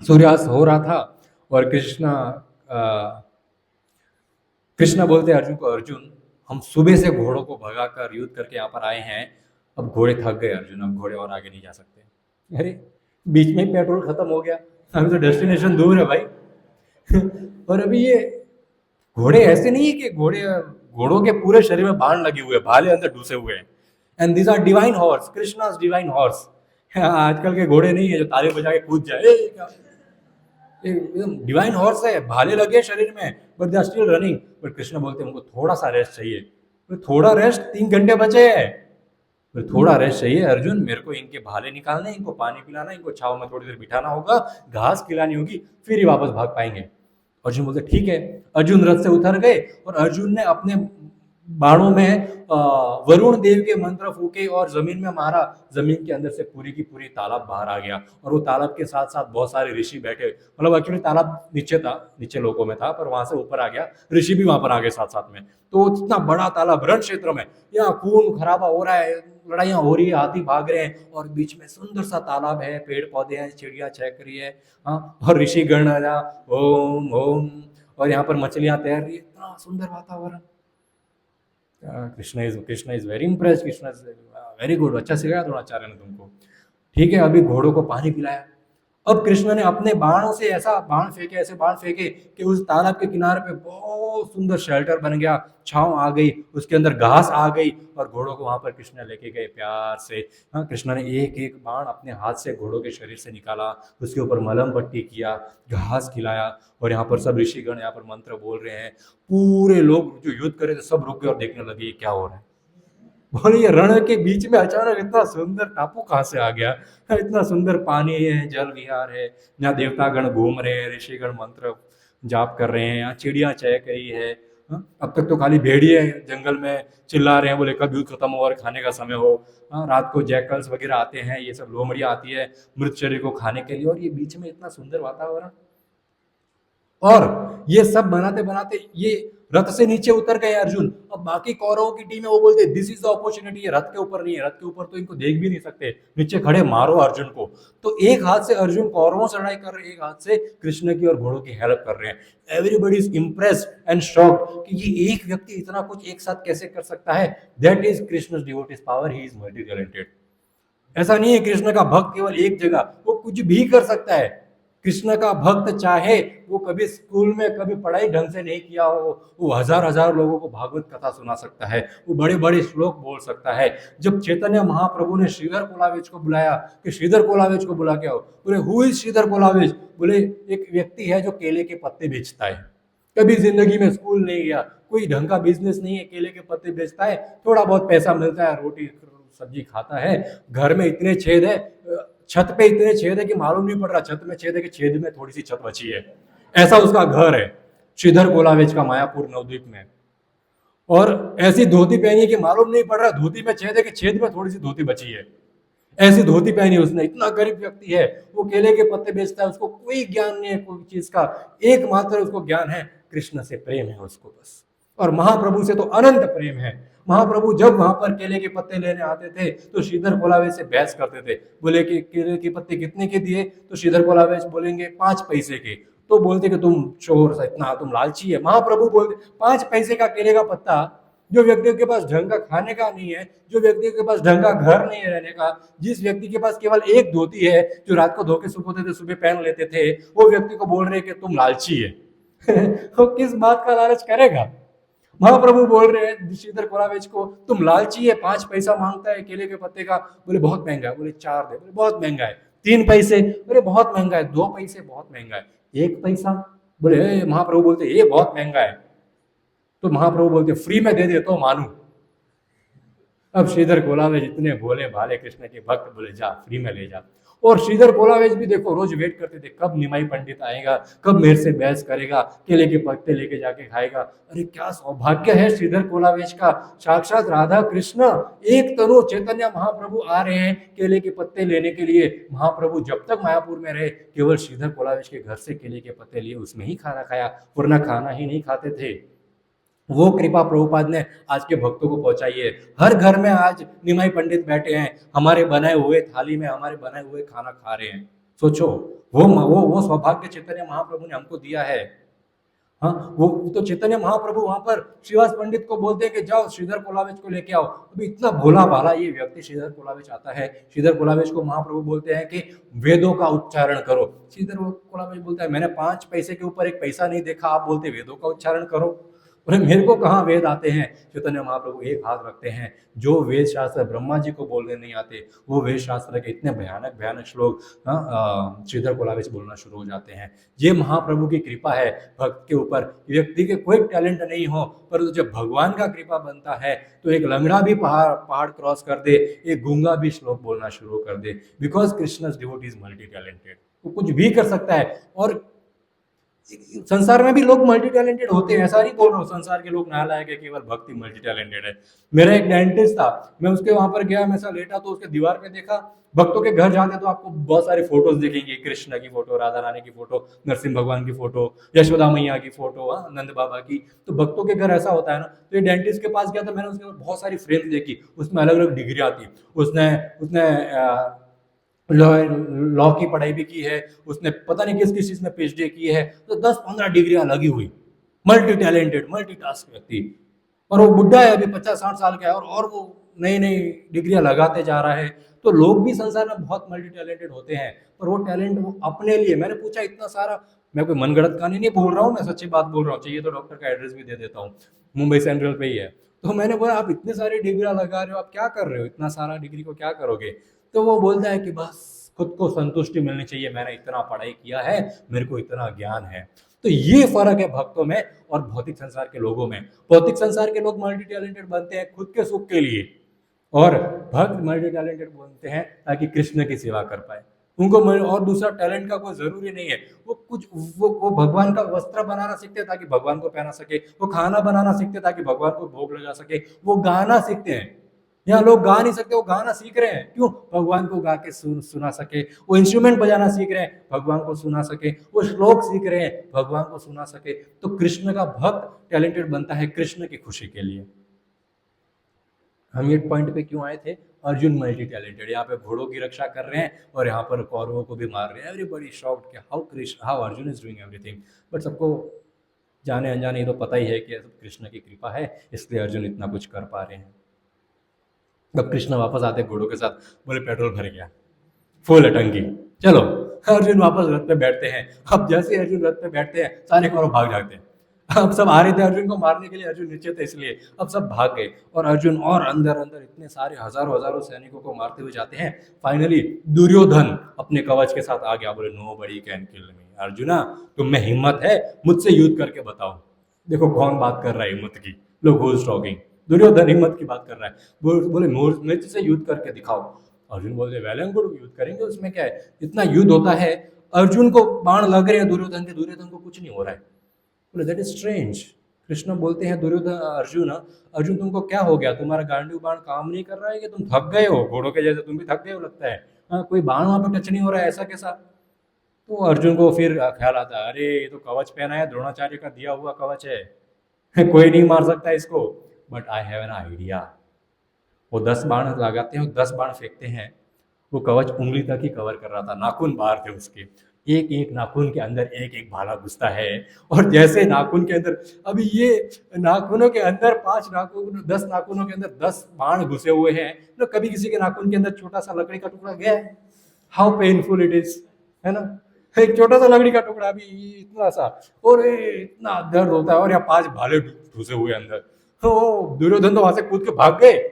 सूर्यास्त हो रहा था, और कृष्णा बोलते हैं अर्जुन को, अर्जुन हम सुबह से घोड़ों को भगाकर युद्ध करके यहाँ पर आए हैं, अब घोड़े थक गए अर्जुन, अब घोड़े और आगे नहीं जा सकते। अरे बीच में ही पेट्रोल खत्म हो गया, अभी तो डेस्टिनेशन दूर है भाई। और अभी ये घोड़े ऐसे नहीं है कि घोड़ों के पूरे शरीर में बाण लगे हुए, भाले अंदर घुसे हुए हैं, and these are divine horse, Krishna's divine horse. आजकल के घोड़े नहीं है जो ताली बजा के कूद जाए, एकदम डिवाइन हॉर्स है, भाले लगे शरीर में, but they are still running. But Krishna बोलते हैं उनको थोड़ा सा रेस्ट चाहिए। थोड़ा रेस्ट, 3 घंटे बचे हैं, थोड़ा रेस्ट चाहिए अर्जुन, मेरे को इनके भाले निकालने, इनको पानी पिलाना, इनको छाव में थोड़ी देर बिठाना होगा, घास खिलानी होगी, फिर ही वापस भाग पाएंगे। अर्जुन बोलते ठीक है। अर्जुन रथ से उतर गए, और अर्जुन ने अपने बाणों में वरुण देव के मंत्र फूके और जमीन में मारा, जमीन के अंदर से पूरी की पूरी तालाब बाहर आ गया, और वो तालाब के साथ साथ बहुत सारे ऋषि बैठे, मतलब एक्चुअली तालाब नीचे था, नीचे लोगों में था, पर वहां से ऊपर आ गया, ऋषि भी वहां पर आ गए साथ साथ में। तो इतना बड़ा तालाब रण क्षेत्र में, यहाँ खून खराबा हो रहा है, लड़ाइयां हो रही है, हाथी भाग रहे हैं, और बीच में सुंदर सा तालाब है, पेड़ पौधे हैं, चिड़िया चहक रही है, हाँ, और ऋषि गण ओम ओम, और यहाँ पर मछलियां तैर रही है, इतना सुंदर वातावरण। Krishna is very impress, Krishna is very good, अच्छा सिखाया द्रोणाचार्य ने तुमको। ठीक है, अभी घोड़ों को पानी पिलाया। अब कृष्ण ने अपने बाणों से ऐसा बाण फेंके, ऐसे बाण फेंके कि उस तालाब के किनारे पे बहुत सुंदर शेल्टर बन गया, छांव आ गई, उसके अंदर घास आ गई, और घोड़ों को वहां पर कृष्ण लेके गए प्यार से। हाँ, कृष्ण ने एक एक बाण अपने हाथ से घोड़ों के शरीर से निकाला, उसके ऊपर मलम पट्टी किया, घास खिलाया, और यहाँ पर सब ऋषिगण यहाँ पर मंत्र बोल रहे हैं। पूरे लोग जो युद्ध करे थे सब रुक गए और देखने लगे क्या हो रहा है। बोले ये रण के बीच में अचानक इतना सुंदर टापू कहाँ से आ गया, इतना सुंदर पानी है, जल विहार है, यहाँ देवतागण घूम रहे हैं, ऋषिगण मंत्र जाप कर रहे हैं, यहाँ चिड़िया चहक रही है। अब तक तो खाली भेड़िए जंगल में चिल्ला रहे हैं, बोले कब युद्ध खत्म हो और खाने का समय हो। रात को जैकल्स वगैरह आते हैं, ये सब लोमड़ियाँ आती है मृत शरीर को खाने के लिए, और ये बीच में इतना सुंदर वातावरण। और ये सब बनाते बनाते ये रथ से नीचे उतर गए अर्जुन। अब बाकी कौरवों की टीम है, वो बोलते दिस इज द अपॉर्चुनिटी, ये रथ के ऊपर नहीं है, रथ के ऊपर तो इनको देख भी नहीं सकते, नीचे खड़े मारो अर्जुन को। तो एक हाथ से अर्जुन कौरवों से लड़ाई कर रहे हैं, एक हाथ से कृष्ण की और घोड़ों की हेल्प कर रहे हैं। Everybody is impressed and shocked कि ये एक व्यक्ति इतना कुछ एक साथ कैसे कर सकता है। That is Krishna devotees power, he is multi talented. ऐसा नहीं है कृष्ण का भक्त केवल एक जगह, वो कुछ भी कर सकता है। कृष्ण का भक्त चाहे वो कभी स्कूल में कभी पढ़ाई ढंग से नहीं किया हो, वो हजार हजार लोगों को भागवत कथा सुना सकता है, वो बड़े बड़े श्लोक बोल सकता है। जब चैतन्य महाप्रभु ने श्रीधर कोलावेज को बुलाया कि श्रीधर कोलावेज को बुला के आओ, बोले हु इज श्रीधर कोलावेज? बोले एक व्यक्ति है जो केले के पत्ते बेचता है, कभी जिंदगी में स्कूल नहीं गया, कोई ढंग का बिजनेस नहीं है, केले के पत्ते बेचता है, थोड़ा बहुत पैसा मिलता है, रोटी सब्जी खाता है, घर में इतने छेद है, छत पे इतने छेद है कि मालूम नहीं पड़ रहा, छत में छेद है कि छेद में थोड़ी सी छत बची है, ऐसा उसका घर है श्रीधर कोलावेज का मायापुर नवद्वीप में। और ऐसी धोती पहनी है कि मालूम नहीं पड़ रहा धोती में छेद है कि छेद में थोड़ी सी धोती बची है, ऐसी धोती पहनी उसने। इतना गरीब व्यक्ति है, वो केले के पत्ते बेचता है, उसको कोई ज्ञान नहीं है कोई चीज का, एकमात्र उसको ज्ञान है कृष्ण से प्रेम है उसको बस, और महाप्रभु से तो अनंत प्रेम है। महाप्रभु जब वहां पर केले के पत्ते लेने आते थे तो श्रीधर कोलावेज से बहस करते थे। बोले कि केले के पत्ते कितने के दिए, तो श्रीधर कोलावेज बोलेंगे 5 पैसे के। तो बोलते कि तुम चोर सा, इतना तुम लालची है। महाप्रभु बोलते 5 पैसे का केले का पत्ता, जो व्यक्ति के पास ढंग का खाने का नहीं है, जो व्यक्ति के पास ढंग का घर नहीं है रहने का, जिस व्यक्ति के पास केवल एक धोती है जो रात को धो के सुबह थे सुबह पहन लेते थे, वो व्यक्ति को बोल रहे कि तुम लालची है। वो किस बात का लालच करेगा? महाप्रभु बोल रहे हैं श्रीधर कोलावेज को, तुम लालची है, 5 पैसा मांगता है केले के पत्ते का। बोले बहुत महंगा है। बोले 4 दे। बोले बहुत महंगा है। 3 पैसे। बोले बहुत महंगा है। 2 पैसे बहुत महंगा है। 1 पैसा। बोले महाप्रभु बोलते ये बहुत महंगा है। तो महाप्रभु बोलते फ्री में दे दे तो मानू। अब श्रीधर कोलावेज इतने भोले भाले कृष्ण के भक्त, बोले जा फ्री में ले जा। और श्रीधर कोलावेज भी देखो रोज वेट करते थे कब निमाई पंडित आएगा, कब मेरे से बहस करेगा, केले के पत्ते लेके जाके खाएगा। अरे क्या सौभाग्य है श्रीधर कोलावेज का, साक्षात राधा कृष्ण एक तनु चैतन्य महाप्रभु आ रहे हैं केले के पत्ते लेने के लिए। महाप्रभु जब तक मायापुर में रहे केवल श्रीधर कोलावेज के घर से केले के पत्ते लिए, उसमें ही खाना खाया, वरना खाना ही नहीं खाते थे। वो कृपा प्रभुपाद ने आज के भक्तों को पहुंचाई है। हर घर में आज निमाई पंडित बैठे हैं, हमारे बनाए हुए थाली में हमारे बनाए हुए खाना खा रहे हैं। सोचो वो सौभाग्य चैतन्य महाप्रभु ने हमको दिया है। हाँ, वो तो चैतन्य महाप्रभु वहां पर श्रीवास पंडित को बोलते हैं कि जाओ श्रीधर कोलावेज को लेके आओ। अभी इतना भोला भाला ये व्यक्ति श्रीधर कोलावेज आता है। श्रीधर कोलावेज को महाप्रभु बोलते हैं कि वेदों का उच्चारण करो। श्रीधर कोलावेज बोलता है मैंने 5 पैसे के ऊपर 1 पैसा नहीं देखा, आप बोलते वेदों का उच्चारण करो। और मेरे को कहाँ वेद आते हैं? चैतन्य महाप्रभु एक हाथ रखते हैं। जो वेद शास्त्र ब्रह्मा जी को बोलने नहीं आते, वो वेद शास्त्र के इतने भयानक भयानक श्लोक श्रीधर कोलावेज बोलना शुरू हो जाते हैं। ये महाप्रभु की कृपा है भक्त के ऊपर। व्यक्ति के कोई टैलेंट नहीं हो, पर जब भगवान का कृपा बनता है तो एक लंगड़ा भी पहाड़ क्रॉस कर दे, एक गूंगा भी श्लोक बोलना शुरू कर दे। Because Krishna's devotee is multi talented, वो कुछ भी कर सकता है। और संसार में भी लोग मल्टी टैलेंटेड होते हैं, ऐसा नहीं बोल रहा हूँ संसार के लोग नालायक है, केवल भक्ति मल्टी टैलेंटेड है। मेरा एक डेंटिस्ट था, मैं उसके वहां पर गया, मैं ऐसा लेटा तो उसके दीवार पे देखा, भक्तों के घर जाते तो आपको बहुत सारी फोटोज दिखेंगी, कृष्ण की फोटो, राधा रानी की फोटो, नरसिंह भगवान की फोटो, यशोदा मैया की फोटो, नंद बाबा की। तो भक्तों के घर ऐसा होता है ना। तो ये डेंटिस्ट के पास गया तो मैंने उसके बहुत सारी फ्रेम देखी, उसमें अलग अलग डिग्रियां थी। उसने लॉ की पढ़ाई भी की है, उसने पता नहीं किस किस चीज में पीएचडी की है। तो 10-15 डिग्रियां लगी हुई, मल्टी टैलेंटेड मल्टीटास्क व्यक्ति। और वो बुढ़ा है, अभी 50-60 साल का है, और वो नई नई डिग्रियां लगाते जा रहा है। तो लोग भी संसार में बहुत मल्टी टैलेंटेड होते हैं, पर वो टैलेंट वो अपने लिए। मैंने पूछा इतना सारा, मैं कोई मनगढ़ंत कहानी नहीं बोल रहा हूँ, मैं सच्ची बात बोल रहा हूँ। चाहिए तो डॉक्टर का एड्रेस भी दे देता हूँ, मुंबई सेंट्रल पे ही है। तो मैंने बोला आप इतने सारी डिग्रियां लगा रहे हो, आप क्या कर रहे हो, इतना सारा डिग्री को क्या करोगे? तो वो बोलता है कि बस खुद को संतुष्टि मिलनी चाहिए, मैंने इतना पढ़ाई किया है, मेरे को इतना ज्ञान है। तो ये फर्क है भक्तों में और भौतिक संसार के लोगों में। भौतिक संसार के लोग मल्टी टैलेंटेड बनते हैं खुद के सुख के लिए, और भक्त मल्टी टैलेंटेड बनते हैं ताकि कृष्ण की सेवा कर पाए। उनको और दूसरा टैलेंट का कोई जरूरी नहीं है। वो भगवान का वस्त्र बनाना सीखते हैं ताकि भगवान को पहना सके, वो खाना बनाना सीखते हैं ताकि भगवान को भोग लगा सके, वो गाना सीखते हैं। यहाँ लोग गा नहीं सकते, वो गाना सीख रहे हैं, क्यों? भगवान को गा के सुना सके। वो इंस्ट्रूमेंट बजाना सीख रहे हैं, भगवान को सुना सके। वो श्लोक सीख रहे हैं, भगवान को सुना सके। तो कृष्ण का भक्त टैलेंटेड बनता है कृष्ण की खुशी के लिए। हम ये पॉइंट पे क्यों आए थे? अर्जुन मल्टी टैलेंटेड, यहाँ पे घोड़ों की रक्षा कर रहे हैं और यहाँ पर कौरवों को भी मार रहे हैं। एवरीबॉडी शॉक्ड कि how Arjun is doing everything. But सबको जाने अनजाने ये तो पता ही है कि कृष्ण की कृपा है, इसलिए अर्जुन इतना कुछ कर पा रहे हैं। अब कृष्ण वापस आते घोड़ों के साथ, बोले पेट्रोल भर गया, फुल टंकी, चलो। अर्जुन वापस रथ पे बैठते हैं। अब जैसे अर्जुन रथ पे बैठते हैं, सारे कौरव भाग जाते हैं। अब सब आ रहे थे अर्जुन को मारने के लिए, अर्जुन नीचे थे इसलिए अब सब भाग गए। और अर्जुन और अंदर अंदर इतने सारे हजारों सैनिकों को मारते हुए जाते हैं। फाइनली दुर्योधन अपने कवच के साथ आ गया, बोले नोबडी कैन किल मी। अर्जुना, तुम में हिम्मत है, मुझसे युद्ध करके बताओ। देखो कौन बात कर रहा है हिम्मत की, लोग हु इज टॉकिंग। दुर्योधन हिम्मत की बात कर रहा है, बोले मुझसे युद्ध करके दिखाओ। अर्जुन बोलते वेल एंड गुड, युद्ध करेंगे, उसमें क्या है, इतना युद्ध होता है। अर्जुन को बाण लग रहे हैं दुर्योधन के, दुर्योधन को कुछ नहीं हो रहा है। बोले दैट इज स्ट्रेंज। कृष्ण बोलते हैं दुर्योधन, अर्जुन तुमको क्या हो गया, तुम्हारा गांडीव बाण काम नहीं कर रहा है कि तुम थक गए हो? घोड़ों के जैसे तुम भी थक गए हो लगता है। हाँ, कोई बाण वहां पर टच नहीं हो रहा है, ऐसा कैसा? तो अर्जुन को फिर ख्याल आता है, अरे ये तो कवच पहना है, द्रोणाचार्य का दिया हुआ कवच है, कोई नहीं मार सकता इसको। But I have an idea. वो 10 बाण लगाते हैं और 10 बाण फेंकते हैं। वो कवच उंगली तक ही कवर कर रहा था, नाखून बाहर थे उसके। एक एक नाखून के अंदर एक एक भाला घुसता है। और जैसे नाखून के अंदर, अभी ये नाखूनों के अंदर 5 नाखून, 10 नाखूनों के अंदर 10 बाण घुसे हुए हैं। तो कभी किसी के नाखून के अंदर छोटा सा लकड़ी का टुकड़ा गया है? हाउ पेनफुल इट इज, है ना? एक छोटा सा लकड़ी का टुकड़ा भी इतना सा, और ये इतना दर्द होता है। और यहाँ 5 भाले घुसे हुए अंदर। तो दुर्योधन तो वहां से कूद के भाग गए,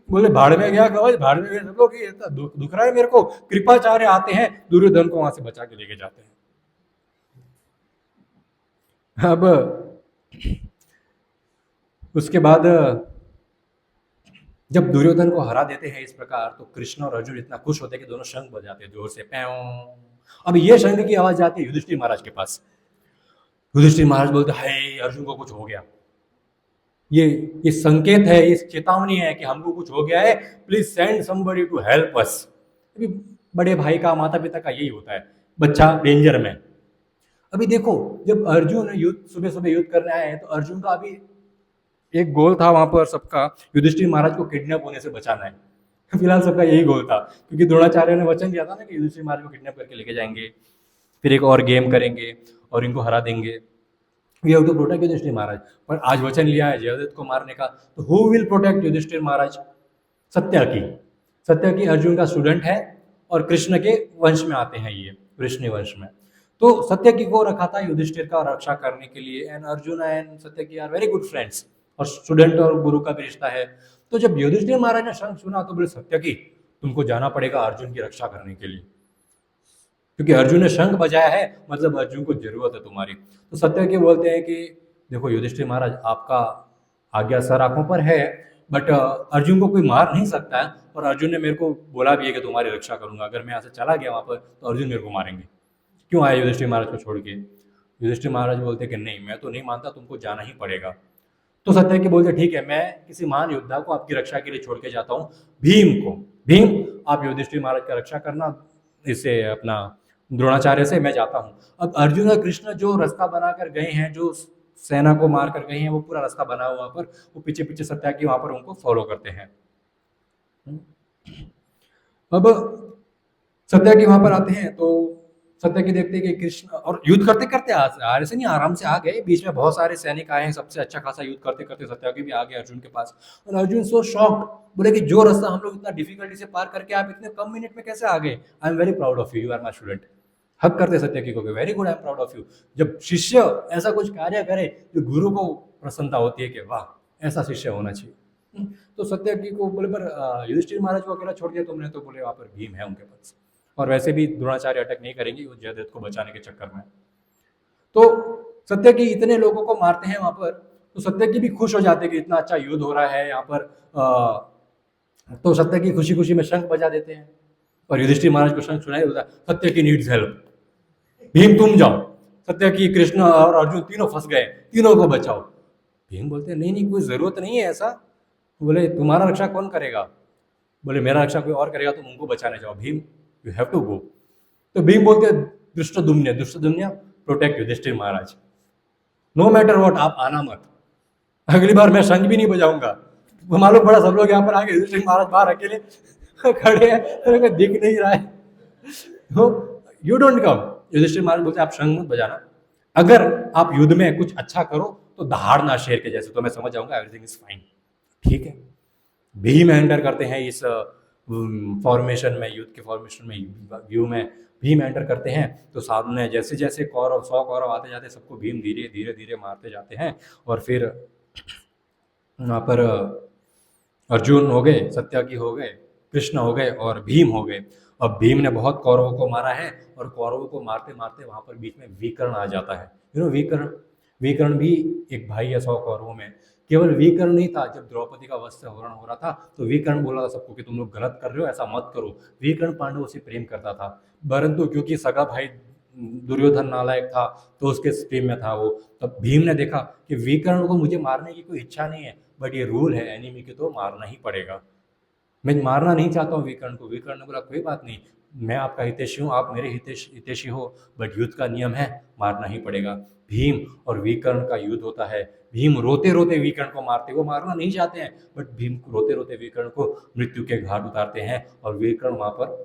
बोले भाड़ में गया कवच, भाड़ में गए सब लोग, ये इतना दुख रहा है मेरे को। कृपाचार्य आते हैं, दुर्योधन को वहां से बचा के लेके जाते हैं। अब उसके बाद जब दुर्योधन को हरा देते हैं इस प्रकार, तो कृष्ण और अर्जुन इतना खुश होते हैं कि दोनों शंख बजाते हैं जोर से, प्याऊ। अब ये शंख की आवाज जाती है युधिष्ठिर महाराज के पास। युधिष्ठिर महाराज बोलते, हाय अर्जुन को कुछ हो गया। ये संकेत है, ये चेतावनी है कि हमको कुछ हो गया है, please send somebody to help us. अभी बड़े भाई का, माता पिता का यही होता है, बच्चा डेंजर में। अभी देखो, जब अर्जुन युद्ध सुबह सुबह युद्ध करने आए हैं, तो अर्जुन का अभी एक गोल था वहां पर सबका, युधिष्ठिर महाराज को किडनैप होने से बचाना है। फिलहाल सबका यही गोल था, क्योंकि द्रोणाचार्य ने वचन दिया था ना कि युधिष्ठिर महाराज को किडनैप करके लेके जाएंगे, फिर एक और गेम करेंगे और इनको हरा देंगे। We have to protect Yudhishthira Maharaj. पर आज वचन लिया है जयद्रथ को मारने का, तो हु विल प्रोटेक्ट युधिष्ठिर महाराज? सत्यकी। सत्यकी अर्जुन का स्टूडेंट है और कृष्ण के वंश में आते हैं, ये वृष्णि वंश में। तो सत्यकी को रखा था युधिष्ठिर का रक्षा करने के लिए। And Arjun and Satyaki are very good friends, और स्टूडेंट और गुरु का भी रिश्ता है। तो जब युधिष्ठिर महाराज ने शंख सुना, तो बोले, सत्यकी तुमको जाना पड़ेगा अर्जुन की रक्षा करने के लिए, क्योंकि अर्जुन ने शंख बजाया है, मतलब अर्जुन को जरूरत है तुम्हारी। तो सत्यकी बोलते हैं कि देखो युधिष्ठिर महाराज, आपका आज्ञा सर आंखों पर है, बट अर्जुन को कोई मार नहीं सकता है, और अर्जुन ने मेरे को बोला भी है कि तुम्हारी रक्षा करूंगा। अगर मैं यहाँ से चला गया वहां पर, तो अर्जुन मेरे को मारेंगे। क्यों आए युधिष्ठिर महाराज को छोड़ के? युधिष्ठिर महाराज बोलते कि नहीं, मैं तो नहीं मानता, तुमको जाना ही पड़ेगा। तो सत्यकी बोलते, ठीक है, मैं किसी महान योद्धा को आपकी रक्षा के लिए छोड़ के जाता हूँ, भीम को। भीम, आप युधिष्ठिर महाराज का रक्षा करना, इससे अपना द्रोणाचार्य से, मैं जाता हूँ। अब अर्जुन और कृष्ण जो रास्ता बनाकर गए हैं, जो सेना को मार कर गए हैं, वो पूरा रास्ता बना हुआ पर, वो पीछे पीछे सत्यकी वहां पर उनको फॉलो करते हैं। अब सत्यकी वहां पर आते हैं, तो सत्यकी देखते हैं कि कृष्ण, और युद्ध करते करते ऐसे नहीं आराम से आ गए, बीच में बहुत सारे सैनिक आए हैं, सबसे अच्छा खासा युद्ध करते करते सत्यकी भी आ गए अर्जुन के पास। और अर्जुन सो शॉक्ड, बोले कि जो रास्ता हम लोग इतना डिफिकल्टी से पार करके आप इतने कम मिनट में कैसे आ गए? I am very proud of you, you are my student. हक करते सत्यकी को, very good, I am proud of you. जब शिष्य ऐसा कुछ कार्य करे, जो गुरु को प्रसन्नता होती है कि वाह, ऐसा शिष्य होना चाहिए। तो सत्यकी को बोले, पर युधिष्ठिर महाराज को अकेला छोड़ दिया तुमने? तो बोले, वहां पर भीम है उनके पास, और वैसे भी द्रोणाचार्य अटैक नहीं करेंगे वो जयद्रथ को बचाने के चक्कर में। तो सत्यकी इतने लोगों को मारते हैं वहां पर, तो सत्यकी भी खुश हो जाते हैं कि इतना अच्छा युद्ध हो रहा है यहाँ पर। तो सत्यकी खुशी खुशी में शंख बजा देते हैं, और युधिष्ठिर महाराज को शंख सुनाई देता है, सत्यकी नीड्स हेल्प, भीम तुम जाओ। सत्यकी, कृष्ण और अर्जुन तीनों फंस गए, तीनों को बचाओ। भीम बोलते हैं, नहीं नहीं, कोई जरूरत नहीं है ऐसा। बोले, तुम्हारा रक्षा कौन करेगा? बोले, मेरा रक्षा कोई और करेगा, तुम उनको बचाने जाओ, Bhima you have to go. तो भीम बोलते हैं, Dhrishtadyumna protect Yudhishthira Maharaj, no matter what, आप आना मत, अगली बार मैं शंख भी नहीं बजाऊंगा। मालूम पड़ा सब लोग यहाँ पर आगे, युधिष्ठिर महाराज बाहर अकेले खड़े हैं, दिख नहीं रहा है। You don't come. Yudhishthira Maharaj बोलते, आप शंख मत बजाना, अगर आप युद्ध में कुछ अच्छा करो तो दहाड़ना शेर के जैसे, तो मैं समझ जाऊंगा एवरीथिंग इज फाइन। ठीक है। भीम एंटर करते हैं इस फॉर्मेशन में, युद्ध के फॉर्मेशन में, व्यू में भीम एंटर करते हैं। तो सामने जैसे जैसे कौरव 100 कौरव आते जाते, सबको भीम धीरे धीरे धीरे मारते जाते हैं। और फिर वहाँ पर अर्जुन हो गए, सत्यकी हो गए, कृष्ण हो गए और भीम हो गए। अब भीम ने बहुत कौरवों को मारा है, और कौरवों को मारते मारते वहां पर बीच में विकर्ण आ जाता है। विकर्ण भी एक भाई है 100 कौरवों में। केवल विकर्ण नहीं था, जब द्रौपदी का वस्त्र हरण हो रहा था, तो विकर्ण बोला था सबको कि तुम लोग गलत कर रहे हो, ऐसा मत करो। विकर्ण पांडवों से प्रेम करता था, परंतु क्योंकि सगा भाई दुर्योधन नालायक था, तो उसके प्रेम में था वो। तब भीम ने देखा कि विकर्ण को मुझे मारने की कोई इच्छा नहीं है, बट ये रूल है एनिमी के, तो मारना ही पड़ेगा। मैं मारना नहीं चाहता हूँ विकर्ण को। विकर्ण ने बोला, कोई बात नहीं, मैं आपका हितैषी हूँ, आप मेरे हितैषी हो, बट युद्ध का नियम है, मारना ही पड़ेगा। भीम और विकर्ण का युद्ध होता है। भीम रोते रोते विकर्ण को मारते, वो मारना नहीं चाहते हैं, बट भीम रोते रोते विकर्ण को मृत्यु के घाट उतारते हैं और विकर्ण वहां पर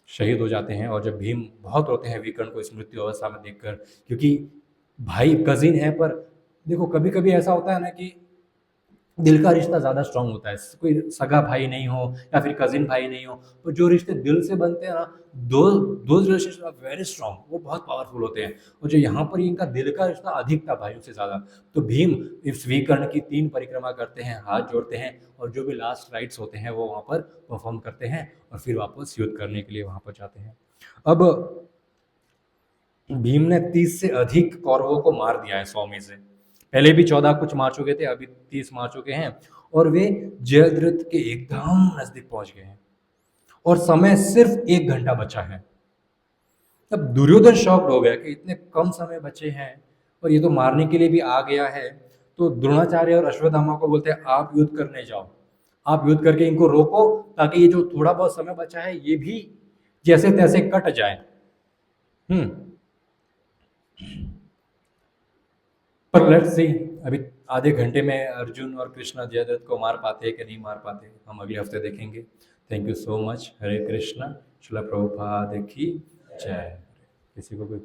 शहीद हो जाते हैं। और जब भीम बहुत रोते हैं विकर्ण को इस मृत्यु अवस्था में देखकर, क्योंकि भाई कजिन है, पर देखो कभी कभी ऐसा होता है ना कि दिल का रिश्ता ज़्यादा स्ट्रांग होता है। कोई सगा भाई नहीं हो या फिर कजिन भाई नहीं हो, तो जो रिश्ते दिल से बनते हैं ना, दो दो रिलेशनशिप आर वेरी स्ट्रांग, वो बहुत पावरफुल होते हैं। और जो यहाँ पर इनका दिल का रिश्ता अधिक था भाइयों से ज़्यादा। तो भीम इस विकर्ण की 3 परिक्रमा करते हैं, हाथ जोड़ते हैं, और जो भी लास्ट राइट्स होते हैं वो वहाँ पर परफॉर्म करते हैं, और फिर वापस युद्ध करने के लिए वहाँ पर जाते हैं। अब भीम ने 30 से अधिक कौरवों को मार दिया है 100 में से। पहले भी 14 कुछ मार चुके थे, अभी 30 मार चुके हैं, और वे जयद्रथ के एकदम नजदीक पहुंच गए हैं, और समय सिर्फ 1 घंटा बचा है। तब दुर्योधन शॉक्ड हो गया कि इतने कम समय बचे हैं और ये तो मारने के लिए भी आ गया है। तो द्रोणाचार्य और अश्वत्थामा को बोलते हैं, आप युद्ध करने जाओ, आप युद्ध करके इनको रोको, ताकि ये जो थोड़ा बहुत समय बचा है ये भी जैसे तैसे कट जाए। पर लेट्स सी, अभी आधे घंटे में अर्जुन और कृष्णा जयद्रथ को मार पाते हैं कि नहीं मार पाते, हम अगले हफ्ते देखेंगे। Thank you so much. Hare Krishna. Srila Prabhupada की जय। किसी को कोई